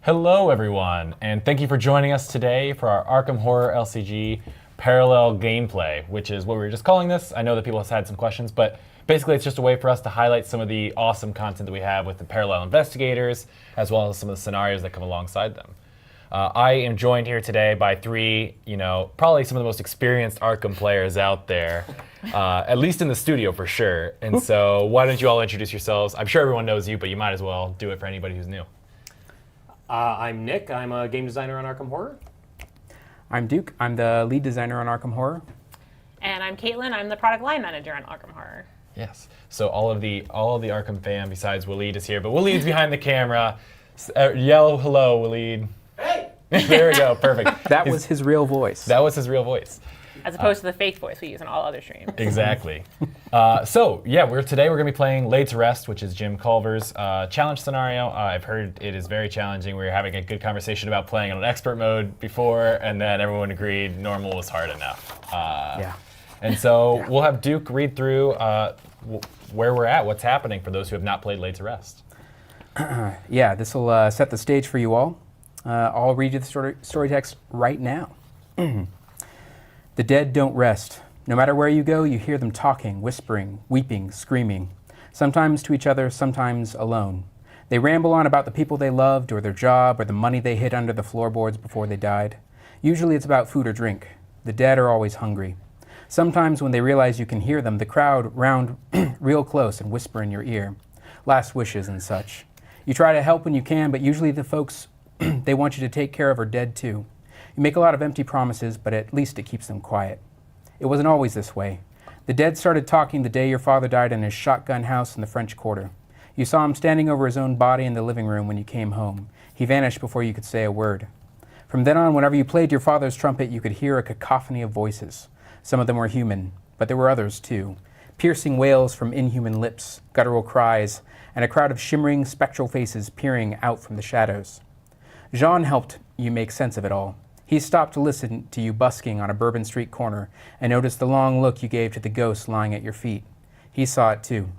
Hello, everyone, and thank you for joining us today for our Arkham Horror LCG parallel gameplay, which is what we were just calling this. I know that people have had some questions, but basically it's just a way for us to highlight some of the awesome content that we have with the parallel investigators, as well as some of the scenarios that come alongside them. I am joined here today by three, probably some of the most experienced Arkham players out there, at least in the studio for sure. And so why don't you all introduce yourselves? I'm sure everyone knows you, but you might as well do it for anybody who's new. I'm Nick. I'm a game designer on Arkham Horror. I'm Duke. I'm the lead designer on Arkham Horror. And I'm Caitlin. I'm the product line manager on Arkham Horror. Yes. So all of the Arkham fam besides Waleed is here, but Waleed's behind the camera. Yell hello, Waleed. Hey! There we go. Perfect. That was his real voice. That was his real voice. As opposed to the fake voice we use in all other streams. Exactly. Today we're going to be playing Laid to Rest, which is Jim Culver's challenge scenario. I've heard it is very challenging. We were having a good conversation about playing on expert mode before, and then everyone agreed normal was hard enough. And so we'll have Duke read through where we're at, what's happening for those who have not played Laid to Rest. This will set the stage for you all. I'll read you the story text right now. The dead don't rest. No matter where you go, you hear them talking, whispering, weeping, screaming, sometimes to each other, sometimes alone. They ramble on about the people they loved, or their job, or the money they hid under the floorboards before they died. Usually it's about food or drink. The dead are always hungry. Sometimes when they realize you can hear them, the crowd round real close and whisper in your ear, last wishes and such. You try to help when you can, but usually the folks they want you to take care of are dead too. You make a lot of empty promises, but at least it keeps them quiet. It wasn't always this way. The dead started talking the day your father died in his shotgun house in the French Quarter. You saw him standing over his own body in the living room when you came home. He vanished before you could say a word. From then on, whenever you played your father's trumpet, you could hear a cacophony of voices. Some of them were human, but there were others too. Piercing wails from inhuman lips, guttural cries, and a crowd of shimmering, spectral faces peering out from the shadows. Jean helped you make sense of it all. He stopped to listen to you busking on a Bourbon Street corner and noticed the long look you gave to the ghost lying at your feet. He saw it too.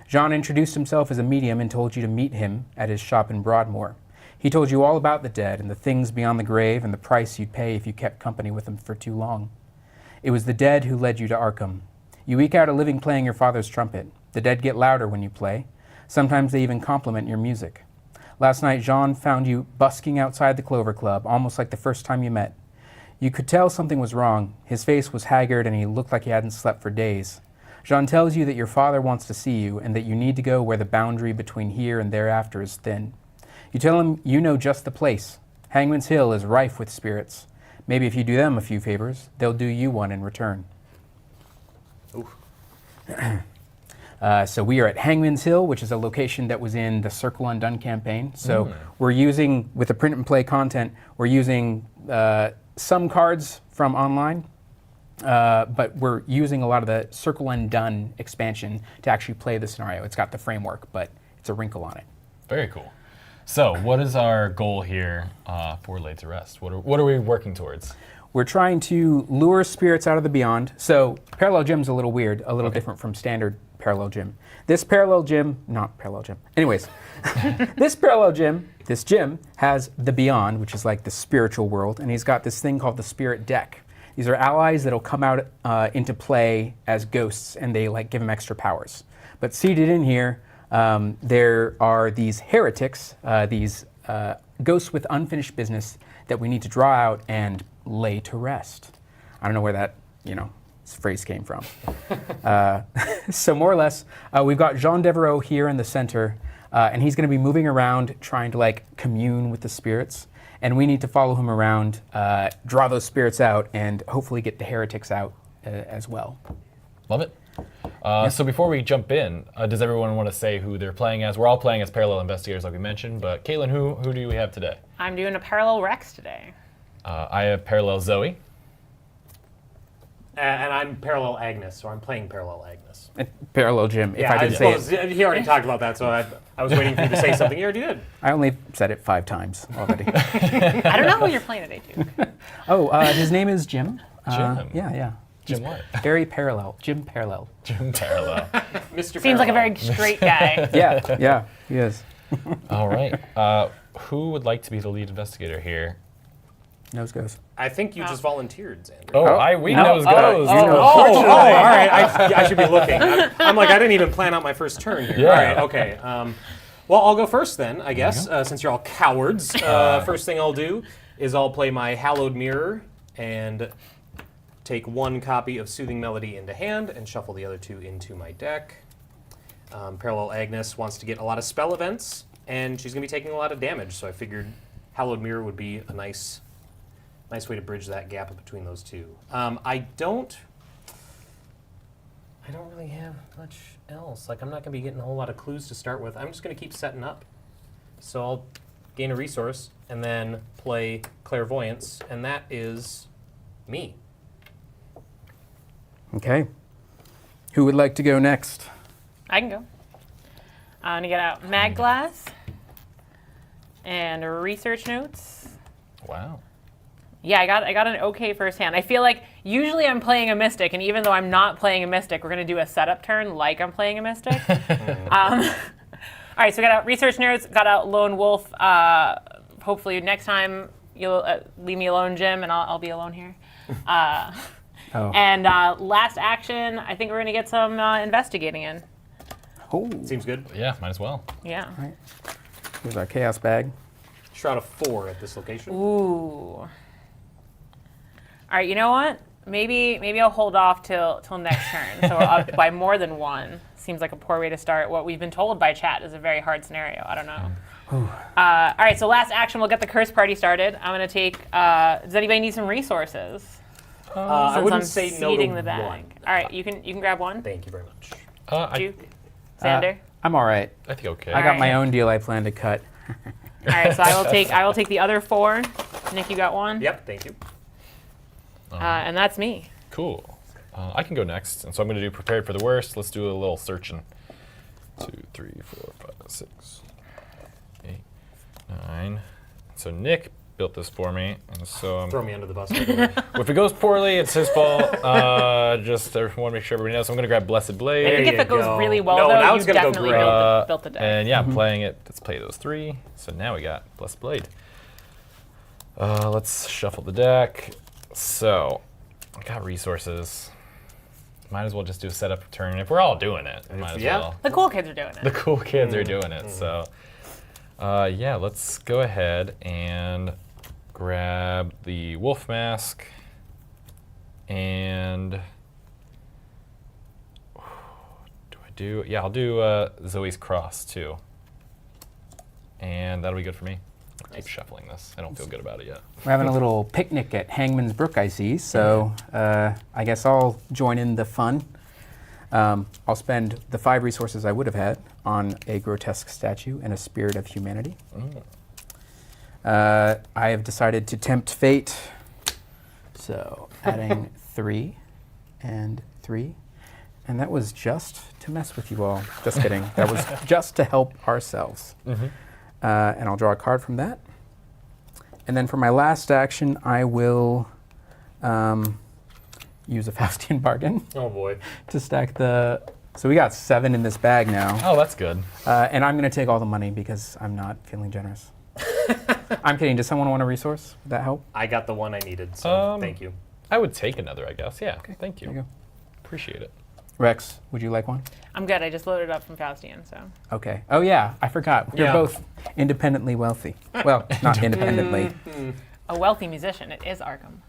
Jean introduced himself as a medium and told you to meet him at his shop in Broadmoor. He told you all about the dead and the things beyond the grave and the price you'd pay if you kept company with them for too long. It was the dead who led you to Arkham. You eke out a living playing your father's trumpet. The dead get louder when you play. Sometimes they even compliment your music. Last night, Jean found you busking outside the Clover Club, almost like the first time you met. You could tell something was wrong. His face was haggard and he looked like he hadn't slept for days. Jean tells you that your father wants to see you and that you need to go where the boundary between here and thereafter is thin. You tell him you know just the place. Hangman's Hill is rife with spirits. Maybe if you do them a few favors, they'll do you one in return. So we are at Hangman's Hill, which is a location that was in the Circle Undone campaign. So we're using, with the print and play content, we're using some cards from online, but we're using a lot of the Circle Undone expansion to actually play the scenario. It's got the framework, but it's a wrinkle on it. Very cool. So what is our goal here for Laid to Rest? What are we working towards? We're trying to lure spirits out of the beyond. So Parallel Gym's a little weird, a little different from standard Parallel Gym. This gym has the Beyond, which is like the spiritual world, and he's got this thing called the Spirit Deck. These are allies that'll come out into play as ghosts, and they give him extra powers. But seated in here, there are these heretics, these ghosts with unfinished business that we need to draw out and lay to rest. I don't know where that, phrase came from. So more or less, we've got Jean Devereaux here in the center, and he's going to be moving around trying to commune with the spirits, and we need to follow him around, draw those spirits out, and hopefully get the heretics out as well. Love it. So before we jump in, does everyone want to say who they're playing as? We're all playing as parallel investigators like we mentioned, but Caitlin, who do we have today? I'm doing a parallel Rex today. I have parallel Zoe. And I'm Parallel Agnes, so I'm playing Parallel Agnes. Parallel Jim, if Yeah, I did say it. he already talked about that, so I was waiting for you to say something. You already did. I only said it 5 times already. I don't know who you're playing today, Duke. His name is Jim. Jim? Yeah. Jim what? Very parallel. Jim Parallel. Jim Parallel. Mr. Seems like a Parallel. very straight guy. Yeah, he is. All right. Who would like to be the lead investigator here? Nose goes. I think you just volunteered, Xander. We nose goes. All right. I should be looking. I'm like, I didn't even plan out my first turn here. Yeah. All right, okay. Well, I'll go first then, I guess, since you're all cowards. First thing I'll do is I'll play my Hallowed Mirror and take one copy of Soothing Melody into hand and shuffle the other two into my deck. Parallel Agnes wants to get a lot of spell events, and she's going to be taking a lot of damage, so I figured Hallowed Mirror would be a nice way to bridge that gap between those two. I don't really have much else. Like, I'm not going to be getting a whole lot of clues to start with. I'm just going to keep setting up. So I'll gain a resource and then play Clairvoyance, and that is me. Okay. Who would like to go next? I can go. I'm going to get out Mag Glass and research notes. Wow. Yeah, I got an okay first hand. I feel like usually I'm playing a Mystic, and even though I'm not playing a Mystic, we're going to do a setup turn like I'm playing a Mystic. All right, so we got out Research Nerds, got out Lone Wolf. Hopefully next time you'll leave me alone, Jim, and I'll be alone here. And last action, I think we're going to get some investigating in. Oh. Seems good. Yeah, might as well. Yeah. All right. Here's our chaos bag. Shroud of 4 at this location. Ooh. All right, you know what? Maybe I'll hold off till next turn. So up by more than one seems like a poor way to start. What we've been told by chat is a very hard scenario. I don't know. All right, so last action, we'll get the curse party started. I'm gonna take. Does anybody need some resources? I Since wouldn't I'm say no to seeding the bag. one. All right, you can grab one. Thank you very much. Duke, Xander. I'm all right. I think okay. I got my right. own deal I plan to cut. All right, so I will take the other 4. Nick, you got one. Yep, thank you. And that's me. Cool. I can go next, and so I'm going to do prepared for the worst. Let's do a little searching. 2, 3, 4, 5, 6, 8, 9. So Nick built this for me, and so Throw me under the bus. By the way. if it goes poorly, it's his fault. Just I want to make sure everybody knows. So I'm going to grab Blessed I Blade. think There if you it goes go. really well, No, though, now you it's gonna go definitely great. built the deck. And yeah, playing it. Let's play those 3. So now we got Blessed Blade. Let's shuffle the deck. So I got resources. Might as well just do a setup turn. If we're all doing it, might as Yeah. well. The cool kids are doing The it. cool kids are doing it. So yeah, let's go ahead and grab the wolf mask and I'll do Zoe's cross too. And that'll be good for me. I'll keep shuffling this. I don't feel good about it yet. We're having a little picnic at Hangman's Brook, I see. So I guess I'll join in the fun. I'll spend the 5 resources I would have had on a grotesque statue and a spirit of humanity. I have decided to tempt fate. So adding 3 and 3. And that was just to mess with you all. Just kidding. That was just to help ourselves. And I'll draw a card from that. And then for my last action, I will use a Faustian bargain Oh boy. to stack the... So we got 7 in this bag now. Oh, that's good. And I'm going to take all the money because I'm not feeling generous. I'm kidding. Does someone want a resource? Would that help? I got the one I needed, so thank you. I would take another, I guess. Yeah. Thank you. There you go. Appreciate it. Rex, would you like one? I'm good. I just loaded up from Faustian, so. Okay. Oh, yeah. I forgot. We're Yeah. both independently wealthy. Well, not independently. A wealthy musician. It is Arkham.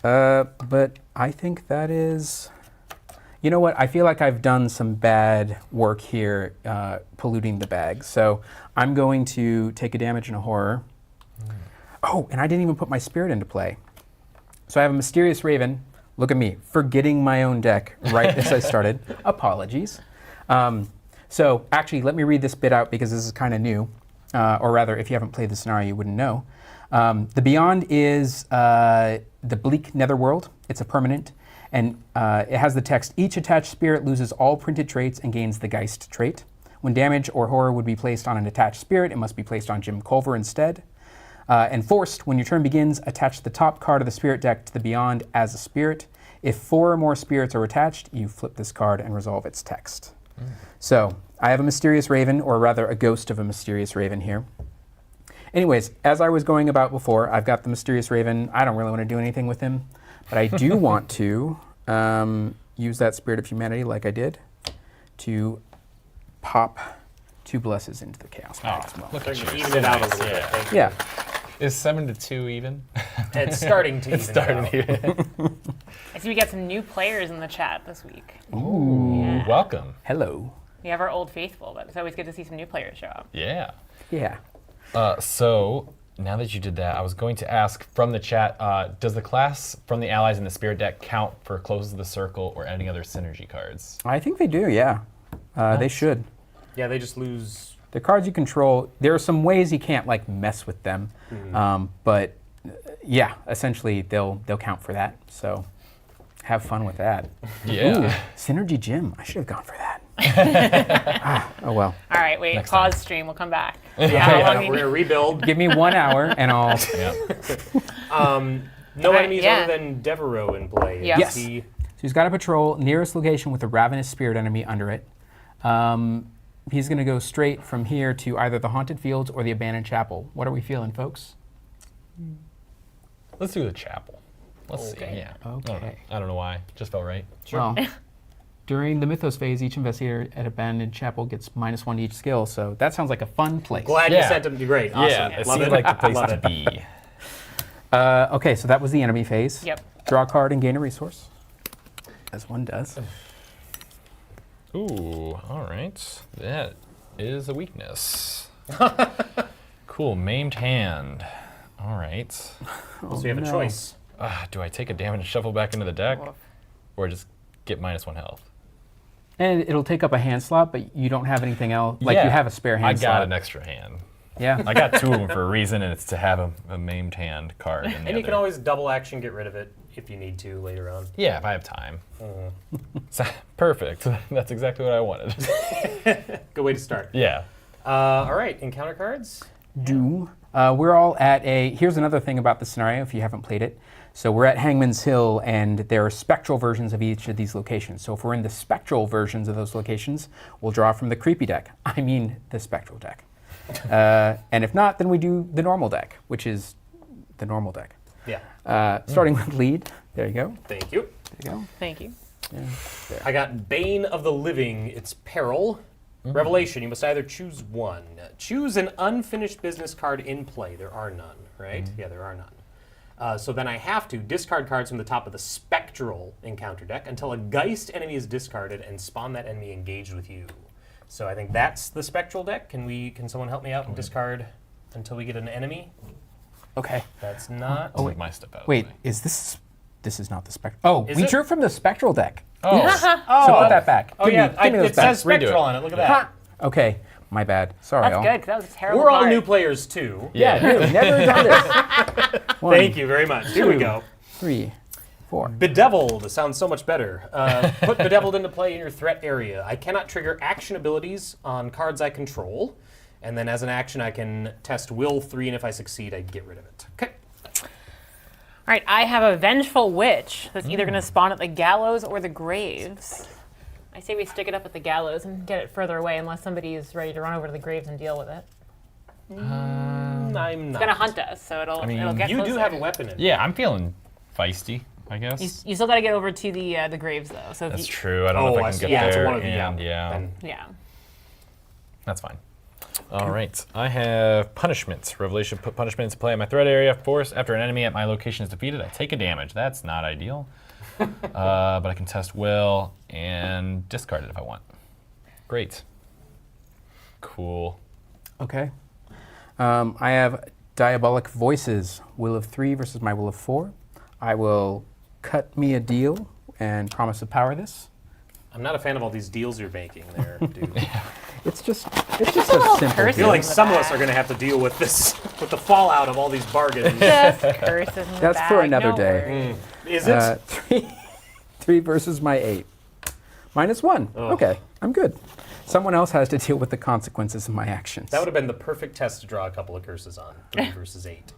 But I think that is... You know what? I feel like I've done some bad work here polluting the bag. So I'm going to take a damage and a horror. Oh, and I didn't even put my spirit into play. So I have a Mysterious Raven. Look at me, forgetting my own deck right as I started. Apologies. So actually, let me read this bit out because this is kind of new. Or rather, if you haven't played the scenario, you wouldn't know. The Beyond is the bleak netherworld. It's a permanent. And it has the text, each attached spirit loses all printed traits and gains the Geist trait. When damage or horror would be placed on an attached spirit, it must be placed on Jim Culver instead. And forced, when your turn begins, attach the top card of the spirit deck to the Beyond as a spirit. If 4 or more spirits are attached, you flip this card and resolve its text. So I have a mysterious raven, or rather a ghost of a mysterious raven here. Anyways, as I was going about before, I've got the mysterious raven. I don't really want to do anything with him, but I do want to use that Spirit of Humanity like I did to pop 2 blesses into the chaos bag as well. Look at you. Even it out a little bit. Yeah. Thank you. Yeah. Is 7 to 2 even? It's starting to It's even starting out. to even. I see we got some new players in the chat this week. Ooh, Yeah. welcome. Hello. We have our old faithful, but it's always good to see some new players show up. Yeah. Yeah. So now that you did that, I was going to ask from the chat, does the class from the allies in the spirit deck count for closes of the circle or any other synergy cards? I think they do, yeah. They should. Yeah, they just lose. The cards you control, there are some ways you can't like mess with them, but yeah, essentially they'll count for that. So have fun with that. Yeah. Ooh, Synergy Gym. I should have gone for that. Oh well. All right, wait, Next pause time. stream. We'll come back. Yeah, we're gonna rebuild. Give me 1 hour and I'll. Yeah. No Right, enemies yeah. other than Devereaux in play. Yeah. Yes. He- So he's got to patrol nearest location with a ravenous spirit enemy under it. He's going to go straight from here to either the haunted fields or the abandoned chapel. What are we feeling, folks? Let's do the chapel. Let's see. Okay. Yeah. Okay. I don't know why. Just felt right. Well, during the Mythos phase, each investigator at abandoned chapel gets -1 to each skill. So that sounds like a fun place. Glad you Yeah. sent him to great. Awesome. Yeah, it Love seemed it. like the place Love to it. be. Okay, so that was the enemy phase. Yep. Draw a card and gain a resource, as one does. Ooh, all right. That is a weakness. Cool, maimed hand. All right. So you have no. a choice. Do I take a damage and shuffle back into the deck, Woof. or just get -1 health? And it'll take up a hand slot, but you don't have anything else. Like you Yeah, have a spare hand I slot. got an extra hand. Yeah. I got 2 of them for a reason, and it's to have a maimed hand card. In the And you can other. always double action, get rid of it if you need to later on. Yeah, if I have time. So, perfect. That's exactly what I wanted. Good way to start. Yeah. All right, encounter cards. Doom. We're all at a. Here's another thing about the scenario if you haven't played it. So we're at Hangman's Hill, and there are spectral versions of each of these locations. So if we're in the spectral versions of those locations, we'll draw from the creepy deck. I mean the spectral deck. And if not, then we do the normal deck, which is the normal deck. Yeah. Starting with lead. There you go. Thank you. There you go. Thank you. I got Bane of the Living. It's peril. Revelation. You must either choose one. Choose an unfinished business card in play. There are none, right? Yeah, there are none. So then I have to discard cards from the top of the spectral encounter deck until a Geist enemy is discarded and spawn that enemy engaged with you. So I think that's the spectral deck. Can someone help me out and discard until we get an enemy? Okay. That's not. I'll take my step out. Wait, is this? This is not the spectral. Oh, Is we it? drew from the spectral deck. Oh, So put that back. Oh Give yeah, me, give me those it back. says spectral Redo it. on it. Look at that. Ha! Okay, my bad. Sorry, That's all. good, 'cause that was a terrible We're all card. new players too. Yeah, dude, never done this. One, Thank you very much. Here we 2, go. 3, 4. Bedeviled sounds so much better. Put Bedeviled into play in your threat area. I cannot trigger action abilities on cards I control. And then as an action, I can test Will 3, and if I succeed, I get rid of it. Okay. All right, I have a Vengeful Witch that's either going to spawn at the gallows or the graves. I say we stick it up at the gallows and get it further away unless somebody is ready to run over to the graves and deal with it. I'm not. It's going to hunt us, so it'll get You closer. do have a weapon in it. yeah, I'm feeling feisty, I guess. You still got to get over to the graves, though. So if That's you, true. I don't know if I can see. get Yeah, there. it's one of the and Then yeah. that's fine. All right. I have punishments. Revelation put punishment into play in my threat area. Force after an enemy at my location is defeated, I take a damage. That's not ideal. But I can test will and discard it if I want. Great. Cool. Okay. I have Diabolic Voices, Will of 3 versus my Will of 4. I will cut me a deal and promise to power this. I'm not a fan of all these deals you're making there, dude. It's just a simple I curse. feel deal. like some of us are going to have to deal with this, with the fallout of all these bargains. Just curses in the That's bag, for another no day. worries. Is it? 3 versus my 8. -1. Ugh. Okay, I'm good. Someone else has to deal with the consequences of my actions. That would have been the perfect test to draw a couple of curses on. 3 versus 8.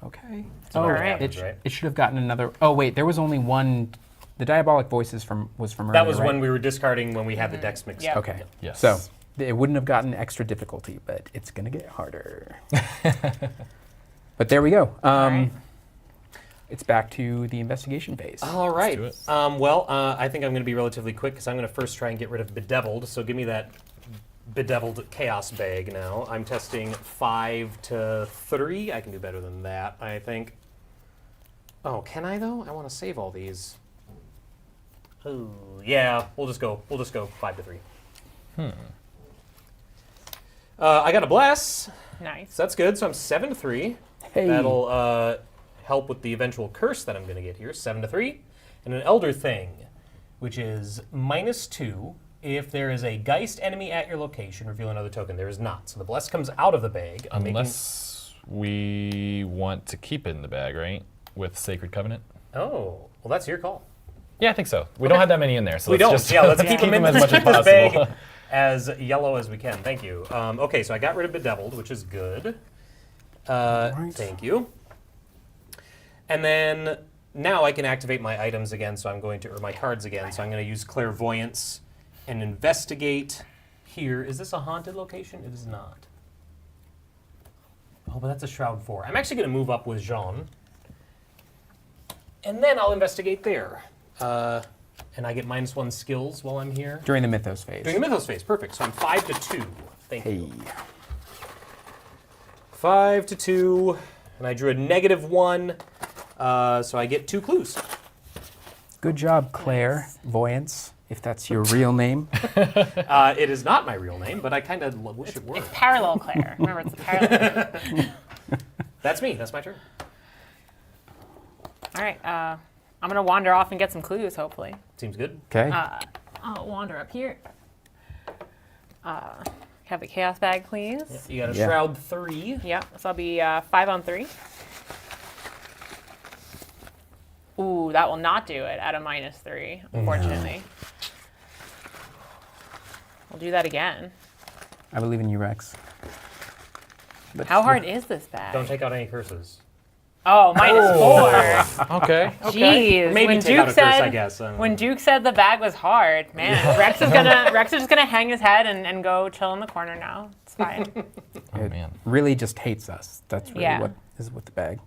Okay. So Oh, that right. happens, right? it should have gotten another. Oh wait, there was only one the diabolic voices was from earlier, That was right? when we were discarding when we had the decks mixed Yep. up. Okay. Yes. So it wouldn't have gotten extra difficulty, but it's going to get harder. But there we go. right. It's back to the investigation phase. All right. do it. I think I'm going to be relatively quick because I'm going to first try and get rid of Bedeviled. So give me that Bedeviled Chaos bag now. I'm testing 5 to 3. I can do better than that, I think. Oh, can I though? I want to save all these. Oh, yeah. We'll just go 5 to 3. I got a bless. Nice. So that's good. So I'm 7 to 3. Hey. That'll help with the eventual curse that I'm going to get here. 7 to 3. And an Elder Thing, which is -2. If there is a Geist enemy at your location, reveal another token. There is not. So the bless comes out of the bag. I'm Unless we want to keep it in the bag, right? With Sacred Covenant. Oh, well, that's your call. Yeah, I think so. We don't have that many in there, so We let's don't. just Yeah, let's let's keep them in as much as this possible. bag as yellow as we can. Thank you. Okay, so I got rid of Bedeviled, which is good. Right. Thank you. And then now I can activate my items again, so I'm going to, or my cards again, so I'm going to use Clairvoyance and investigate here. Is this a haunted location? It is not. Oh, but that's a Shroud 4. I'm actually going to move up with Jean. And then I'll investigate there. And I get -1 skills while I'm here. During the Mythos phase. During the Mythos phase, perfect. So I'm 5 to 2. Thank Hey. you. 5 to 2. And I drew a -1. So I get 2 clues. Good job, Claire Voyance, if that's your real name. It is not my real name, but I kind of wish it were. It's parallel Claire. Remember, it's a parallel. That's me. That's my turn. All right. I'm gonna wander off and get some clues. Hopefully. Seems good. Okay. I'll wander up here. Have the chaos bag, please. You got a Yeah. Shroud 3. Yep. So I'll be 5 on 3. Ooh, that will not do it at a -3, unfortunately. We'll do that again. I believe in you, Rex. But How hard is this bag? Don't take out any curses. Oh, -4. Okay. Jeez. Maybe when take Duke out a curse, I said guess. when Duke said the bag was hard, man, Rex is just gonna hang his head and go chill in the corner now. It's fine. Oh It man. really just hates us. That's really Yeah. what is with the bag.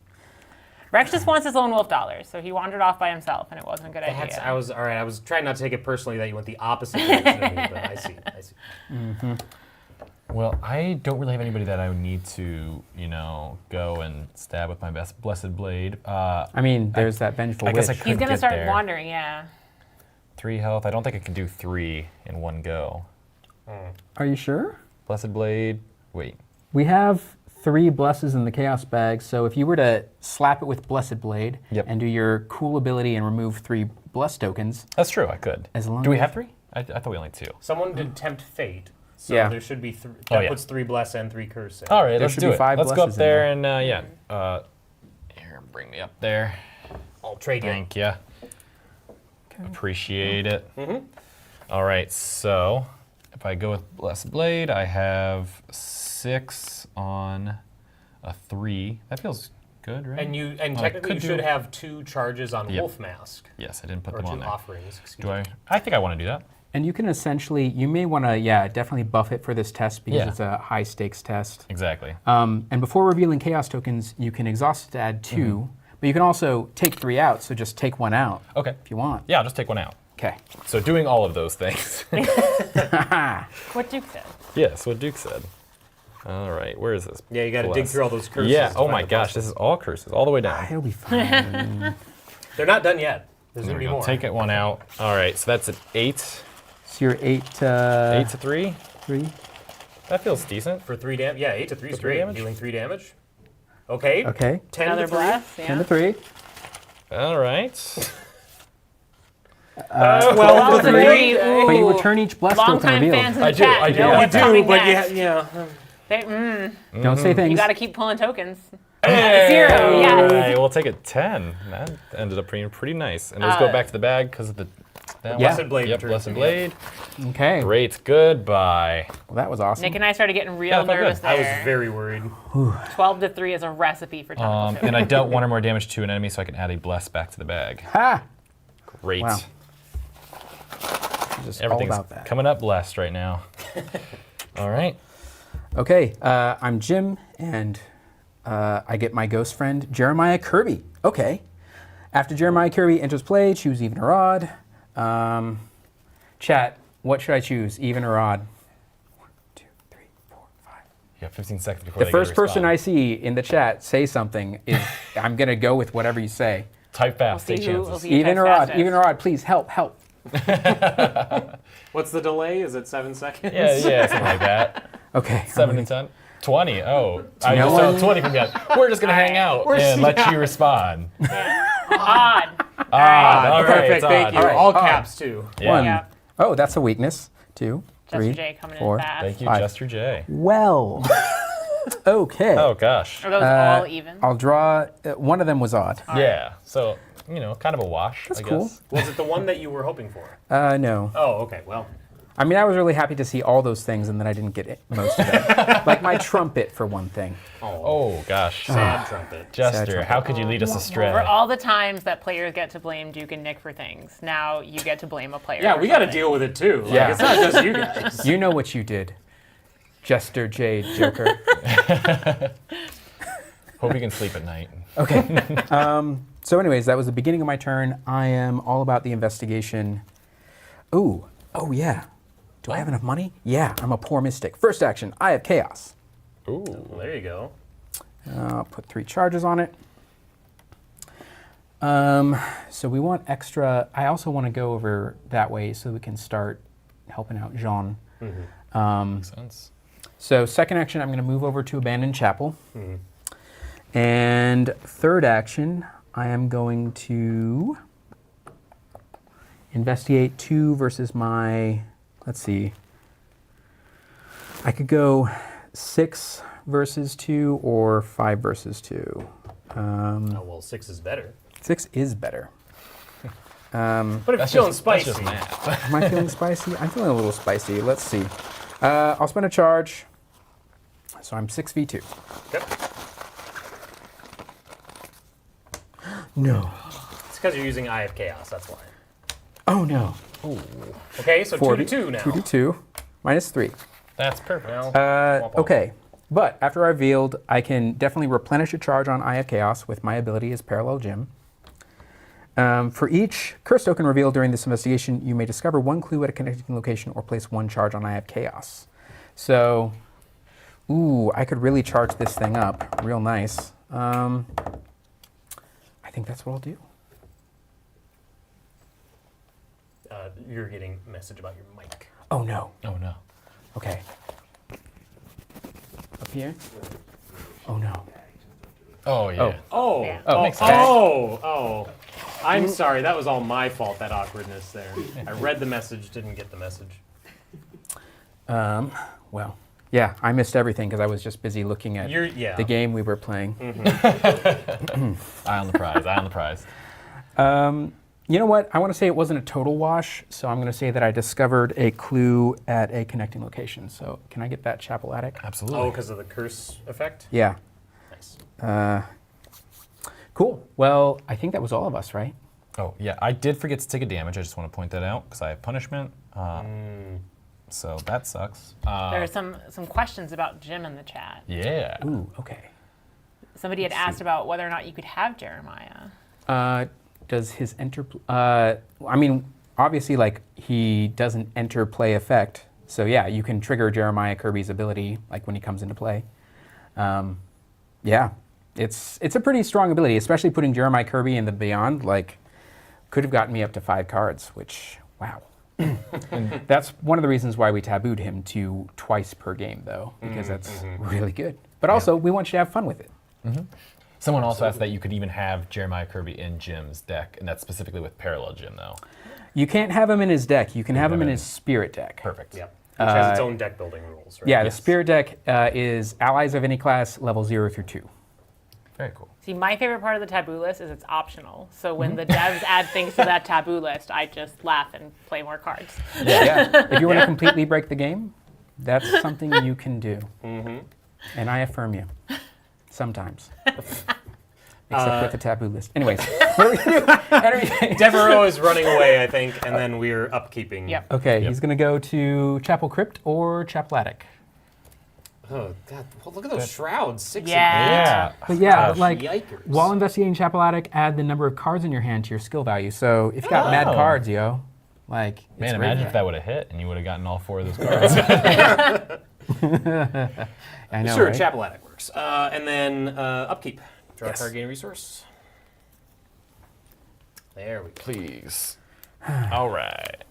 Rex just wants his lone wolf dollars, so he wandered off by himself, and it wasn't a good That's, idea. I was all right. I was trying not to take it personally that you went the opposite direction of me, but I see. I see. Well, I don't really have anybody that I would need to, go and stab with my best blessed blade. I mean, there's that vengeful I guess I witch. could He's gonna get start there. wandering, yeah. 3 health. I don't think I can do 3 in one go. Are you sure? Blessed blade. Wait. We have 3 blesses in the chaos bag, so if you were to slap it with Blessed Blade Yep. and do your cool ability and remove 3 bless tokens, That's true. I could. As long Do we as- have 3? I thought we only had 2. Someone did tempt fate, so Yeah. there should be that Oh, yeah. puts 3 bless and 3 curse in. All right, There let's should do be it. 5 Let's go up blesses in there there. and here, bring me up there. I'll trade you. Thank you. Appreciate it. All right, so if I go with Blessed Blade, I have 6 on a 3. That feels good, right? And Well, I technically you could should do- have 2 charges on Yep. Wolf Mask. Yes, I didn't put Or them 2 on there. offerings, excuse Do me. I? I think I want to do that. and you can essentially, you may want to, definitely buff it for this test because Yeah. it's a high stakes test. Exactly. And before revealing chaos tokens, you can exhaust it to add 2, but you can also take 3 out, so just take 1 out Okay. if you want. Yeah, I'll just take 1 out. Okay. So doing all of those things. What Duke said. Yes, what Duke said. All right, where is this? Yeah, you got to dig Bless? through all those curses. Yeah. to Oh find my the gosh, blessed this is all curses, all the way down. It'll be fine. They're not done yet. There's There going to we be go. more. Take it 1 out. All right, so that's an 8. So you're 8 8 to 3. 3. That feels decent. For 3 damage. Yeah, 8 to 3 is For 3 great. damage? Dealing 3 damage. Okay. Okay. 10 Another to 3. bless, yeah. 10 to 3. All right. 12 to 3. Three, But you ooh. return each bless token Long-time revealed. fans in I the do, chat I do. know You what's You coming do, but next. yeah. Don't say things. You got to keep pulling tokens. Hey! 0, yes. All right, we'll take it 10. That ended up being pretty nice. And let's go back to the bag because of the that Yeah. Blessed Blade. Yep, returns Blessed to me. Blade. Okay. Great. Goodbye. Well, that was awesome. Nick and I started getting real Yeah, it felt nervous good. I was there. very worried. 12 to 3 is a recipe for tentacle And I dealt 1 or more damage to an enemy so I can add a bless back to the bag. Ha! Great. Wow. Just all Everything's about that. coming up blessed right now. All right. Okay, I'm Jim, and I get my ghost friend Jeremiah Kirby. Okay. After Jeremiah Kirby enters play, choose even or odd. Chat, what should I choose, even or odd? 1, 2, 3, 4, 5. You have 15 seconds before The they first get to person I respond. see in the chat say something is I'm gonna go with whatever you say. Type fast, We'll take see who- chances. we'll see. Even or types odd, fastest. even or odd, please help. What's the delay? Is it 7 seconds? Yeah, something like that. Okay. 7 to 10. 20. Oh, I No just saw one- 20 from you. We're just gonna hang out and let you respond. Odd. Odd. All right, Perfect, it's thank odd. you. All right, All odd. caps, too. Yeah. One. Yeah. Oh, that's a weakness. 2, Jester 3, J coming 4. in fast. Thank you, 5. Jester J. Well. Okay. Oh gosh. Are those all even? I'll draw. One of them was odd. Yeah. So kind of a wash. That's I cool. guess. Was it the one that you were hoping for? No. Oh, okay, well. I mean, I was really happy to see all those things, and then I didn't get most of them. Like my trumpet, for one thing. Oh gosh. Sad trumpet. Jester, trumpet. how could you lead us astray? For all the times that players get to blame Duke and Nick for things, now you get to blame a player. Yeah, for we got to something. deal with it, too. Like, Yeah. it's not just you guys. You know what you did, Jester J. Joker. Hope you can sleep at night. Okay. So anyways, that was the beginning of my turn. I am all about the investigation. Ooh. Oh, yeah. Do I have enough money? Yeah, I'm a poor mystic. First action, I have chaos. Ooh. Well, there you go. I'll put 3 charges on it. So we want extra. I also want to go over that way so we can start helping out Jean. Makes sense. So second action, I'm going to move over to Abandoned Chapel. And third action, I am going to investigate 2 versus my, let's see. I could go 6 versus 2 or 5 versus 2. Oh, well, 6 is better. 6 is better. But if you're feeling That's spicy. just math. Am I feeling spicy? I'm feeling a little spicy. Let's see. I'll spend a charge. So I'm 6v2. Yep. No. It's because you're using Eye of Chaos, that's why. Oh no. Okay, so 2 to 2 now. 2 to 2. Minus 3. That's perfect. Well, womp womp. Okay. But after I've revealed, I can definitely replenish a charge on Eye of Chaos with my ability as Parallel Gem. For each curse token revealed during this investigation, you may discover 1 clue at a connecting location or place 1 charge on Eye of Chaos. So, ooh, I could really charge this thing up real nice. I think that's what I'll do. You're getting a message about your mic. Oh no. Oh no. Okay. Up here? Oh no. Oh yeah. Oh, Yeah. Oh, oh, makes sense. oh. I'm sorry, that was all my fault, that awkwardness there. I read the message, didn't get the message. Well, yeah, I missed everything because I was just busy looking at Yeah. the game we were playing. Eye on the prize. Eye on the prize. You know what? I want to say it wasn't a total wash, so I'm going to say that I discovered a clue at a connecting location. So can I get that Chapel Attic? Absolutely. Oh, because of the curse effect? Yeah. Nice. Cool. Well, I think that was all of us, right? Oh yeah. I did forget to take a damage. I just want to point that out because I have punishment. So that sucks. There are some questions about Jim in the chat. Yeah. Ooh, okay. Somebody had asked about whether or not you could have Jeremiah. Does his I mean, obviously, like, he doesn't enter play effect. So yeah, you can trigger Jeremiah Kirby's ability, like, when he comes into play. Yeah, it's a pretty strong ability, especially putting Jeremiah Kirby in the Beyond, like, could have gotten me up to 5 cards, which, wow. And that's one of the reasons why we tabooed him to twice per game, though, because that's really good. But also, we want you to have fun with it. Someone also asked that you could even have Jeremiah Kirby in Jim's deck, and that's specifically with Parallel Jim, though. You can't have him in his deck. You can have him in him in- his Spirit deck. Perfect. Yep. Which has its own deck building rules, right? Yeah, Yes. the Spirit deck is allies of any class, level 0 through 2. Very cool. See, my favorite part of the taboo list is it's optional. So when the devs add things to that taboo list, I just laugh and play more cards. Yeah. If you want to completely break the game, that's something you can do. And I affirm you. Sometimes. Except with the taboo list. Anyways, what are we going to do? Devereaux is running away, I think, and then we're upkeeping. Yep. Okay, he's going to go to Chapel Crypt or Chapel Attic. Oh, God. Well, look at those shrouds. 6 Yeah. But yeah, Gosh. like Yikers. while investigating Chapel Attic, add the number of cards in your hand to your skill value. So if you got mad Oh. cards, yo, like Man, it's imagine great. if that would have hit and you would have gotten all 4 of those cards. I know, Sure, right? Chapel Attic works. And then upkeep. Draw a Yes. card, gain a resource. There we go. Please. All right.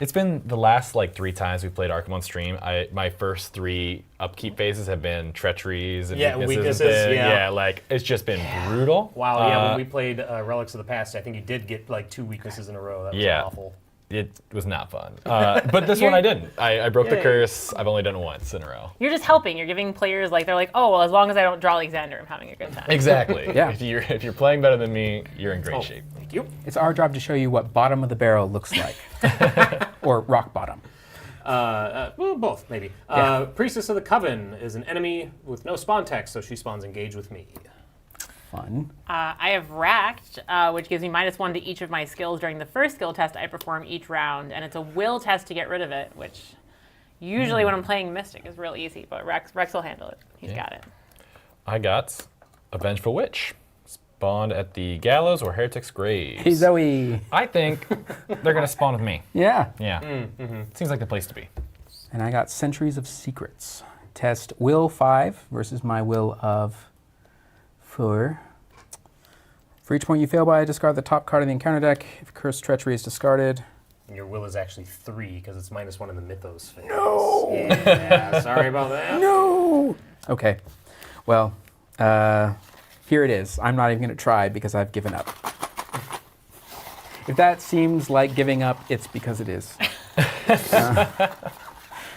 It's been the last like 3 times we've played Arkham on stream. My first 3 upkeep phases have been treacheries and Yeah, weaknesses. weaknesses, and yeah. like it's just been brutal. Wow, yeah, when we played Relics of the Past, I think you did get like 2 weaknesses in a row. That was Yeah. awful. It was not fun. But this one I didn't. I broke the Yay. curse. I've only done it once in a row. You're just helping. You're giving players like they're like, oh well, as long as I don't draw Alexander, I'm having a good time. Exactly. Yeah. If you're playing better than me, you're in great shape. Thank you. It's our job to show you what bottom of the barrel looks like, or rock bottom. Well, both, maybe. Yeah. Priestess of the Coven is an enemy with no spawn text, so she spawns engage with me. Fun. I have racked, which gives me -1 to each of my skills during the first skill test I perform each round, and it's a will test to get rid of it, which usually when I'm playing Mystic is real easy, but Rex will handle it. He's got it. I got a Vengeful Witch. Spawned at the Gallows or Heretic's Graves. Hey Zoe. I think they're going to spawn with me. Yeah. Yeah. Seems like the place to be. And I got Centuries of Secrets. Test Will 5 versus my Will of 4. For each point you fail by, discard the top card of the encounter deck. If Cursed Treachery is discarded. And your will is actually 3 because it's -1 in the Mythos phase. No! Yeah, sorry about that. No! Okay. Well, here it is. I'm not even going to try because I've given up. If that seems like giving up, it's because it is.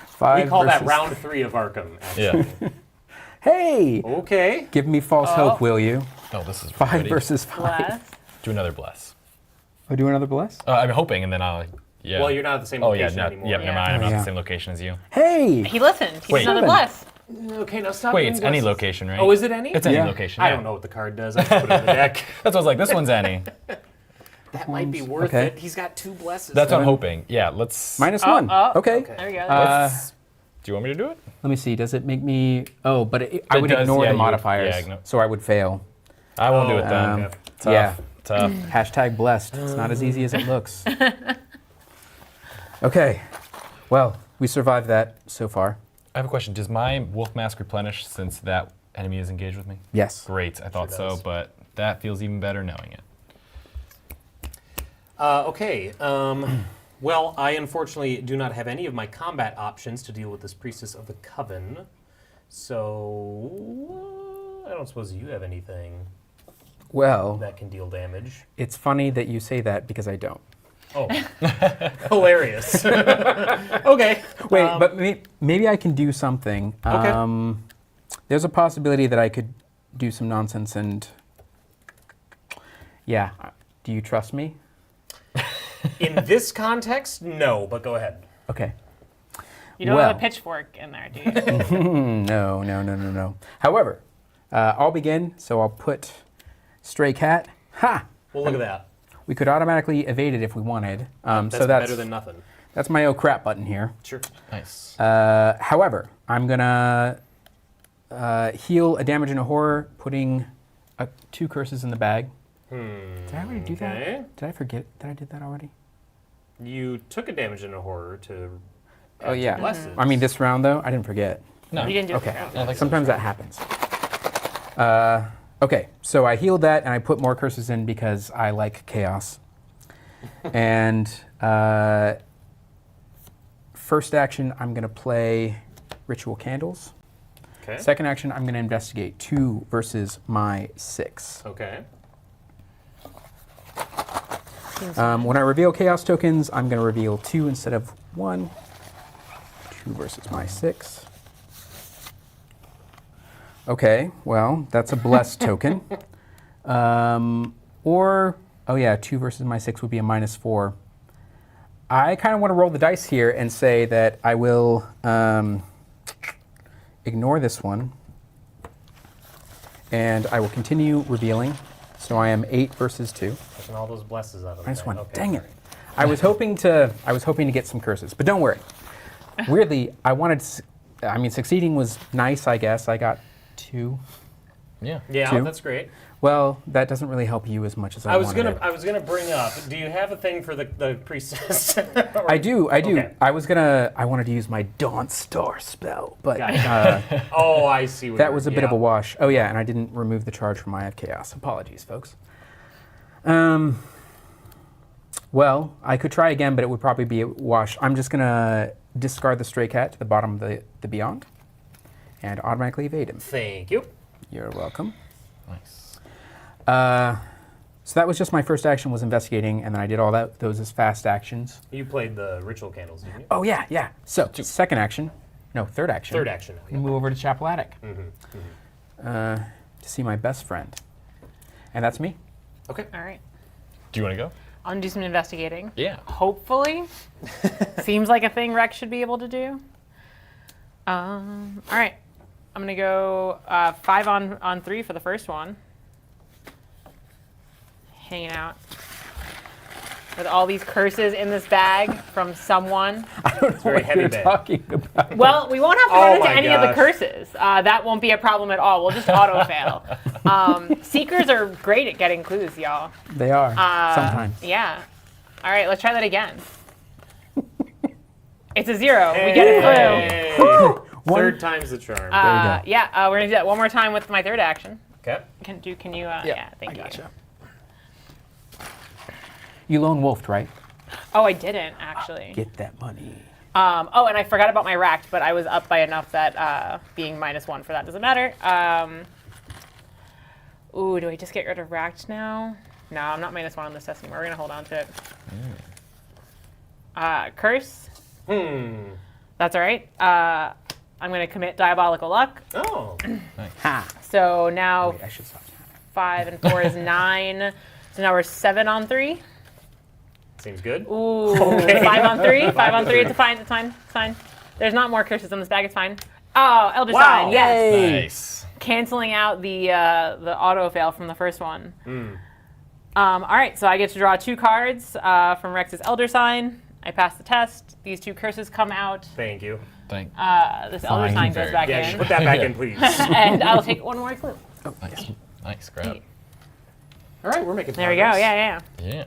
5 We call that versus- round 3 of Arkham, actually. Yeah. Hey! Okay. Give me false hope, will you? Oh, this is 5 ready. versus 5. Bless. Do another bless. Oh, do another bless? I'm hoping, and then I'll. Yeah. Well, you're not at the same Oh yeah, location no, anymore. yeah. Never mind. I'm Oh, not yeah. the same location as you. Hey! He listened. He Wait. did another Seven. bless. Okay, now stop. Wait, doing it's any blesses. location, right? Oh, is it any? It's any Yeah. location. I yeah. don't know what the card does. I just put it in the deck. That's what I was like. This one's any. That might be worth Okay. it. He's got 2 blesses. That's what I'm Seven. hoping. Yeah. Let's. -1. Okay. There we go. Do you want me to do it? Let me see. Does it make me? Oh, but I It would does, ignore yeah, the you would- modifiers, yeah, ignore- so I would fail. I won't do it then. Um, Tough. yeah. Tough. Hashtag blessed. It's not as easy as it looks. Okay. Well, we survived that so far. I have a question. Does my Wolf Mask replenish since that enemy is engaged with me? Yes. Great. I thought so, does. but that feels even better knowing it. Okay. Well, I unfortunately do not have any of my combat options to deal with this Priestess of the Coven. So I don't suppose you have anything Well, that can deal damage. it's funny that you say that because I don't. Oh, hilarious. Okay. Wait, but maybe I can do something. Okay. There's a possibility that I could do some nonsense and. Yeah. Do you trust me? In this context, no. But go ahead. Okay. You don't well. have a pitchfork in there, do you? No. However, I'll begin, so I'll put Stray Cat. Ha! Well, look at that. We could automatically evade it if we wanted. That's So better than nothing. that's my oh crap button here. Sure. Nice. However, I'm gonna heal a damage and a horror, putting 2 curses in the bag. Did I already do Okay. that? Did I forget that I did that already? You took a damage and a horror to. Oh add yeah. 2 blesses. I mean, this round though, I didn't forget. No. You didn't do it. Okay. for I think Sometimes that happens. Okay, so I healed that and I put more curses in because I like chaos. And first action, I'm going to play Ritual Candles. Okay. Second action, I'm going to investigate 2 versus my 6. Okay. When I reveal chaos tokens, I'm going to reveal 2 instead of 1. 2 versus my 6. Okay, well, that's a blessed token. Oh yeah, 2 versus my 6 would be a -4. I kind of want to roll the dice here and say that I will ignore this one And I will continue revealing. So I am 8 versus 2. Pushing all those blesses out of the I just thing. went, Okay, dang it. sorry. I was hoping to get some curses, but don't worry. Weirdly, I wanted. I mean, succeeding was nice, I guess. I got 2. Yeah. Yeah, 2. that's great. Well, that doesn't really help you as much as I I was wanted. gonna bring up. Do you have a thing for the priestess? I do. Okay. I wanted to use my Dawn Star spell, but Oh, I see. What that was a bit of a wash. Oh yeah, and I didn't remove the charge from Eye of Chaos. Apologies, folks. Well, I could try again, but it would probably be a wash. I'm just gonna discard the Stray Cat to the bottom of the Beyond, and automatically evade him. Thank you. You're welcome. Nice. So that was just my first action, was investigating, and then I did all those as fast actions. You played the ritual candles, didn't you? Oh yeah. So second action, no, third action. Third action. We move over to Chapel Attic to see my best friend, and that's me. Okay. All right. Do you want to go? I'm gonna do some investigating. Yeah. Hopefully. Seems like a thing Rex should be able to do. All right. I'm gonna go 5 on 3 for the first one. Hanging out with all these curses in this bag from someone. I don't know very what heavy you're bag. talking about. Well, we won't have to Oh run into my any of the gosh. curses. That won't be a problem at all. We'll just auto fail. Seekers are great at getting clues, y'all. They are sometimes. Yeah. All right, let's try that again. It's a 0. We get it through. Hey. Third time's the charm. Yeah, we're gonna do that one more time with my third action. Okay. Can you? Yeah, thank you. Gotcha. You lone wolfed, right? Oh, I didn't actually. Get that money. Oh, and I forgot about my racked, but I was up by enough that being -1 for that doesn't matter. Ooh, do I just get rid of racked now? No, I'm not -1 on this test anymore. We're gonna hold on to it. Curse. That's all right. I'm gonna commit diabolical luck. Oh. Ha! So now Wait, I should stop. 5 and 4 is 9. So now we're 7 on 3. Seems good. Ooh, 5 on 3. 5 on 3. It's fine. It's fine. It's fine. There's not more curses in this bag. It's fine. Oh, Elder Sign. Yes. Yay. Nice. Canceling out the auto fail from the first one. All right, so I get to draw 2 cards from Rex's Elder Sign. I pass the test. These 2 curses come out. Thank you. Thank. This Elder Sign goes Very back Yeah, you should in. put that back in, please. And I'll take 1 more clue. Nice. Nice. Grab. All right, we're making There we progress. go. Yeah. Yeah.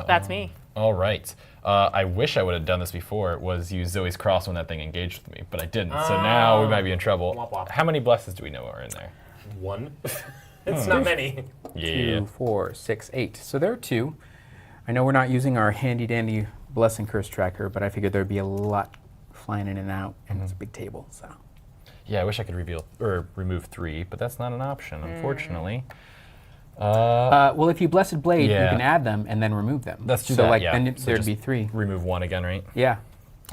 That's me. All right. I wish I would have done this before. Was use Zoe's cross when that thing engaged with me, but I didn't. So now we might be in trouble. Womp womp. How many blesses do we know are in there? 1. It's not many. Yeah. 2, 4, 6, 8. So there are 2. I know we're not using our handy dandy blessing curse tracker, but I figured there'd be a lot flying in and out, and it's a big table. So Yeah. I wish I could reveal or remove 3, but that's not an option, unfortunately. well, if you blessed blade, you Yeah. can add them and then remove them. Let's do so that. like Yeah. then So there'd just be 3. Remove 1 again, right? Yeah.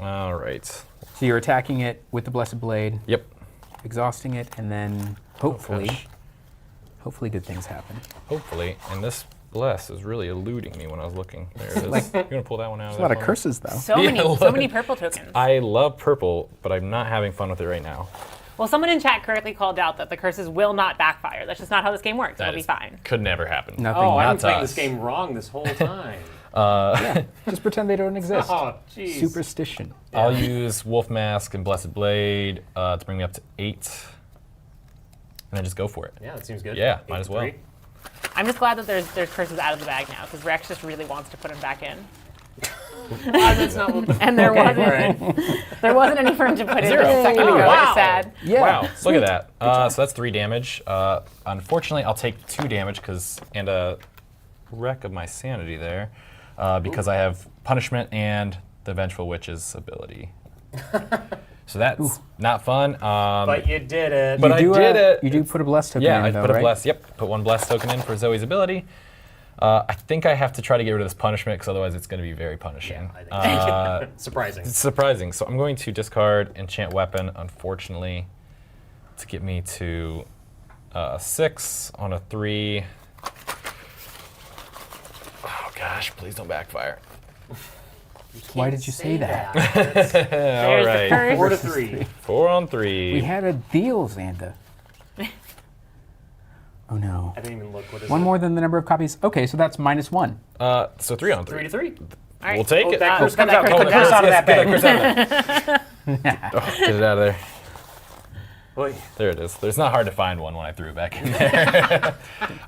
All right. So you're attacking it with the blessed blade, Yep. exhausting it, and then hopefully, gosh. hopefully good things happen. Hopefully. And this bless is really eluding me when I was looking. There it is. You're gonna pull that one out. There's a lot of curses though. So Yeah, many purple tokens. I love purple, but I'm not having fun with it right now. Well, someone in chat correctly called out that the curses will not backfire. That's just not how this game works. It'll be is- fine. Could never happen. Nothing. Oh, I've Not been playing to this us. game wrong this whole time. Just pretend they don't exist. Oh, jeez. Superstition. I'll use Wolf Mask and Blessed Blade to bring me up to 8. And then just go for it. Yeah, that seems good. Yeah, 8 might as to well. 3. I'm just glad that there's curses out of the bag now because Rex just really wants to put him back in. That's not what the And there wasn't all right. there wasn't any for him to put in Zero. just a second Oh, ago. wow. It's sad. Yeah. Wow, look at that. So that's 3 damage. Unfortunately, I'll take 2 damage and a wreck of my sanity there because I have Punishment and the Vengeful Witch's ability. So that's not fun. But you did it. But I did it. You do put a blessed token Yeah, in I though, put a right? bless. Yep, put 1 bless token in for Zoe's ability. I think I have to try to get rid of this punishment because otherwise it's going to be very punishing. I think surprising. It's surprising. So I'm going to discard Enchant Weapon, unfortunately, to get me to 6 on a 3. Oh gosh, please don't backfire. Why did you say that? All There's the right, curse. 4 to 3. 4 on 3. We had a deal, Xander. Oh no. I didn't even look. What is One it? more than the number of copies. Okay, so that's -1. So 3 on 3. 3 to 3. All right. We'll take Oh, it. that curse comes that out. curse Get the comes curse out. out of that Get bag. that curse out of there. Get it out of there. Boy. There it is. It's not hard to find one when I threw it back in there.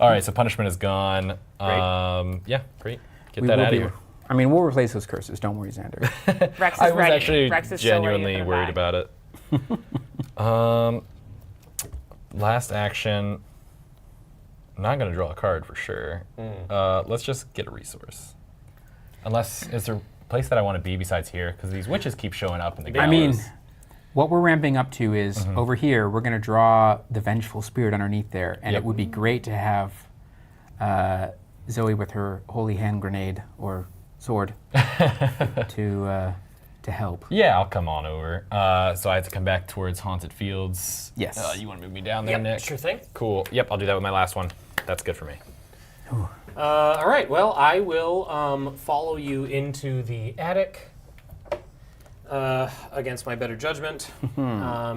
All right, so punishment is gone. Yeah, great. Get that out of here. I mean, we'll replace those curses. Don't worry, Xander. Rex is I was ready. actually Rex is so ready to genuinely put him worried back. about it. Last action. I'm not going to draw a card for sure. Let's just get a resource. Unless, is there a place that I want to be besides here? Because these witches keep showing up in the I mean, gallows. what we're ramping up to is over here, we're going to draw the Vengeful Spirit underneath there. And Yep. it would be great to have Zoe with her holy hand grenade or sword to help. Yeah, I'll come on over. So I have to come back towards Haunted Fields. Yes. You want to move me down there, Yep, Nick? sure thing. Cool. Yep, I'll do that with my last one. That's good for me. All right, well, I will follow you into the attic against my better judgment.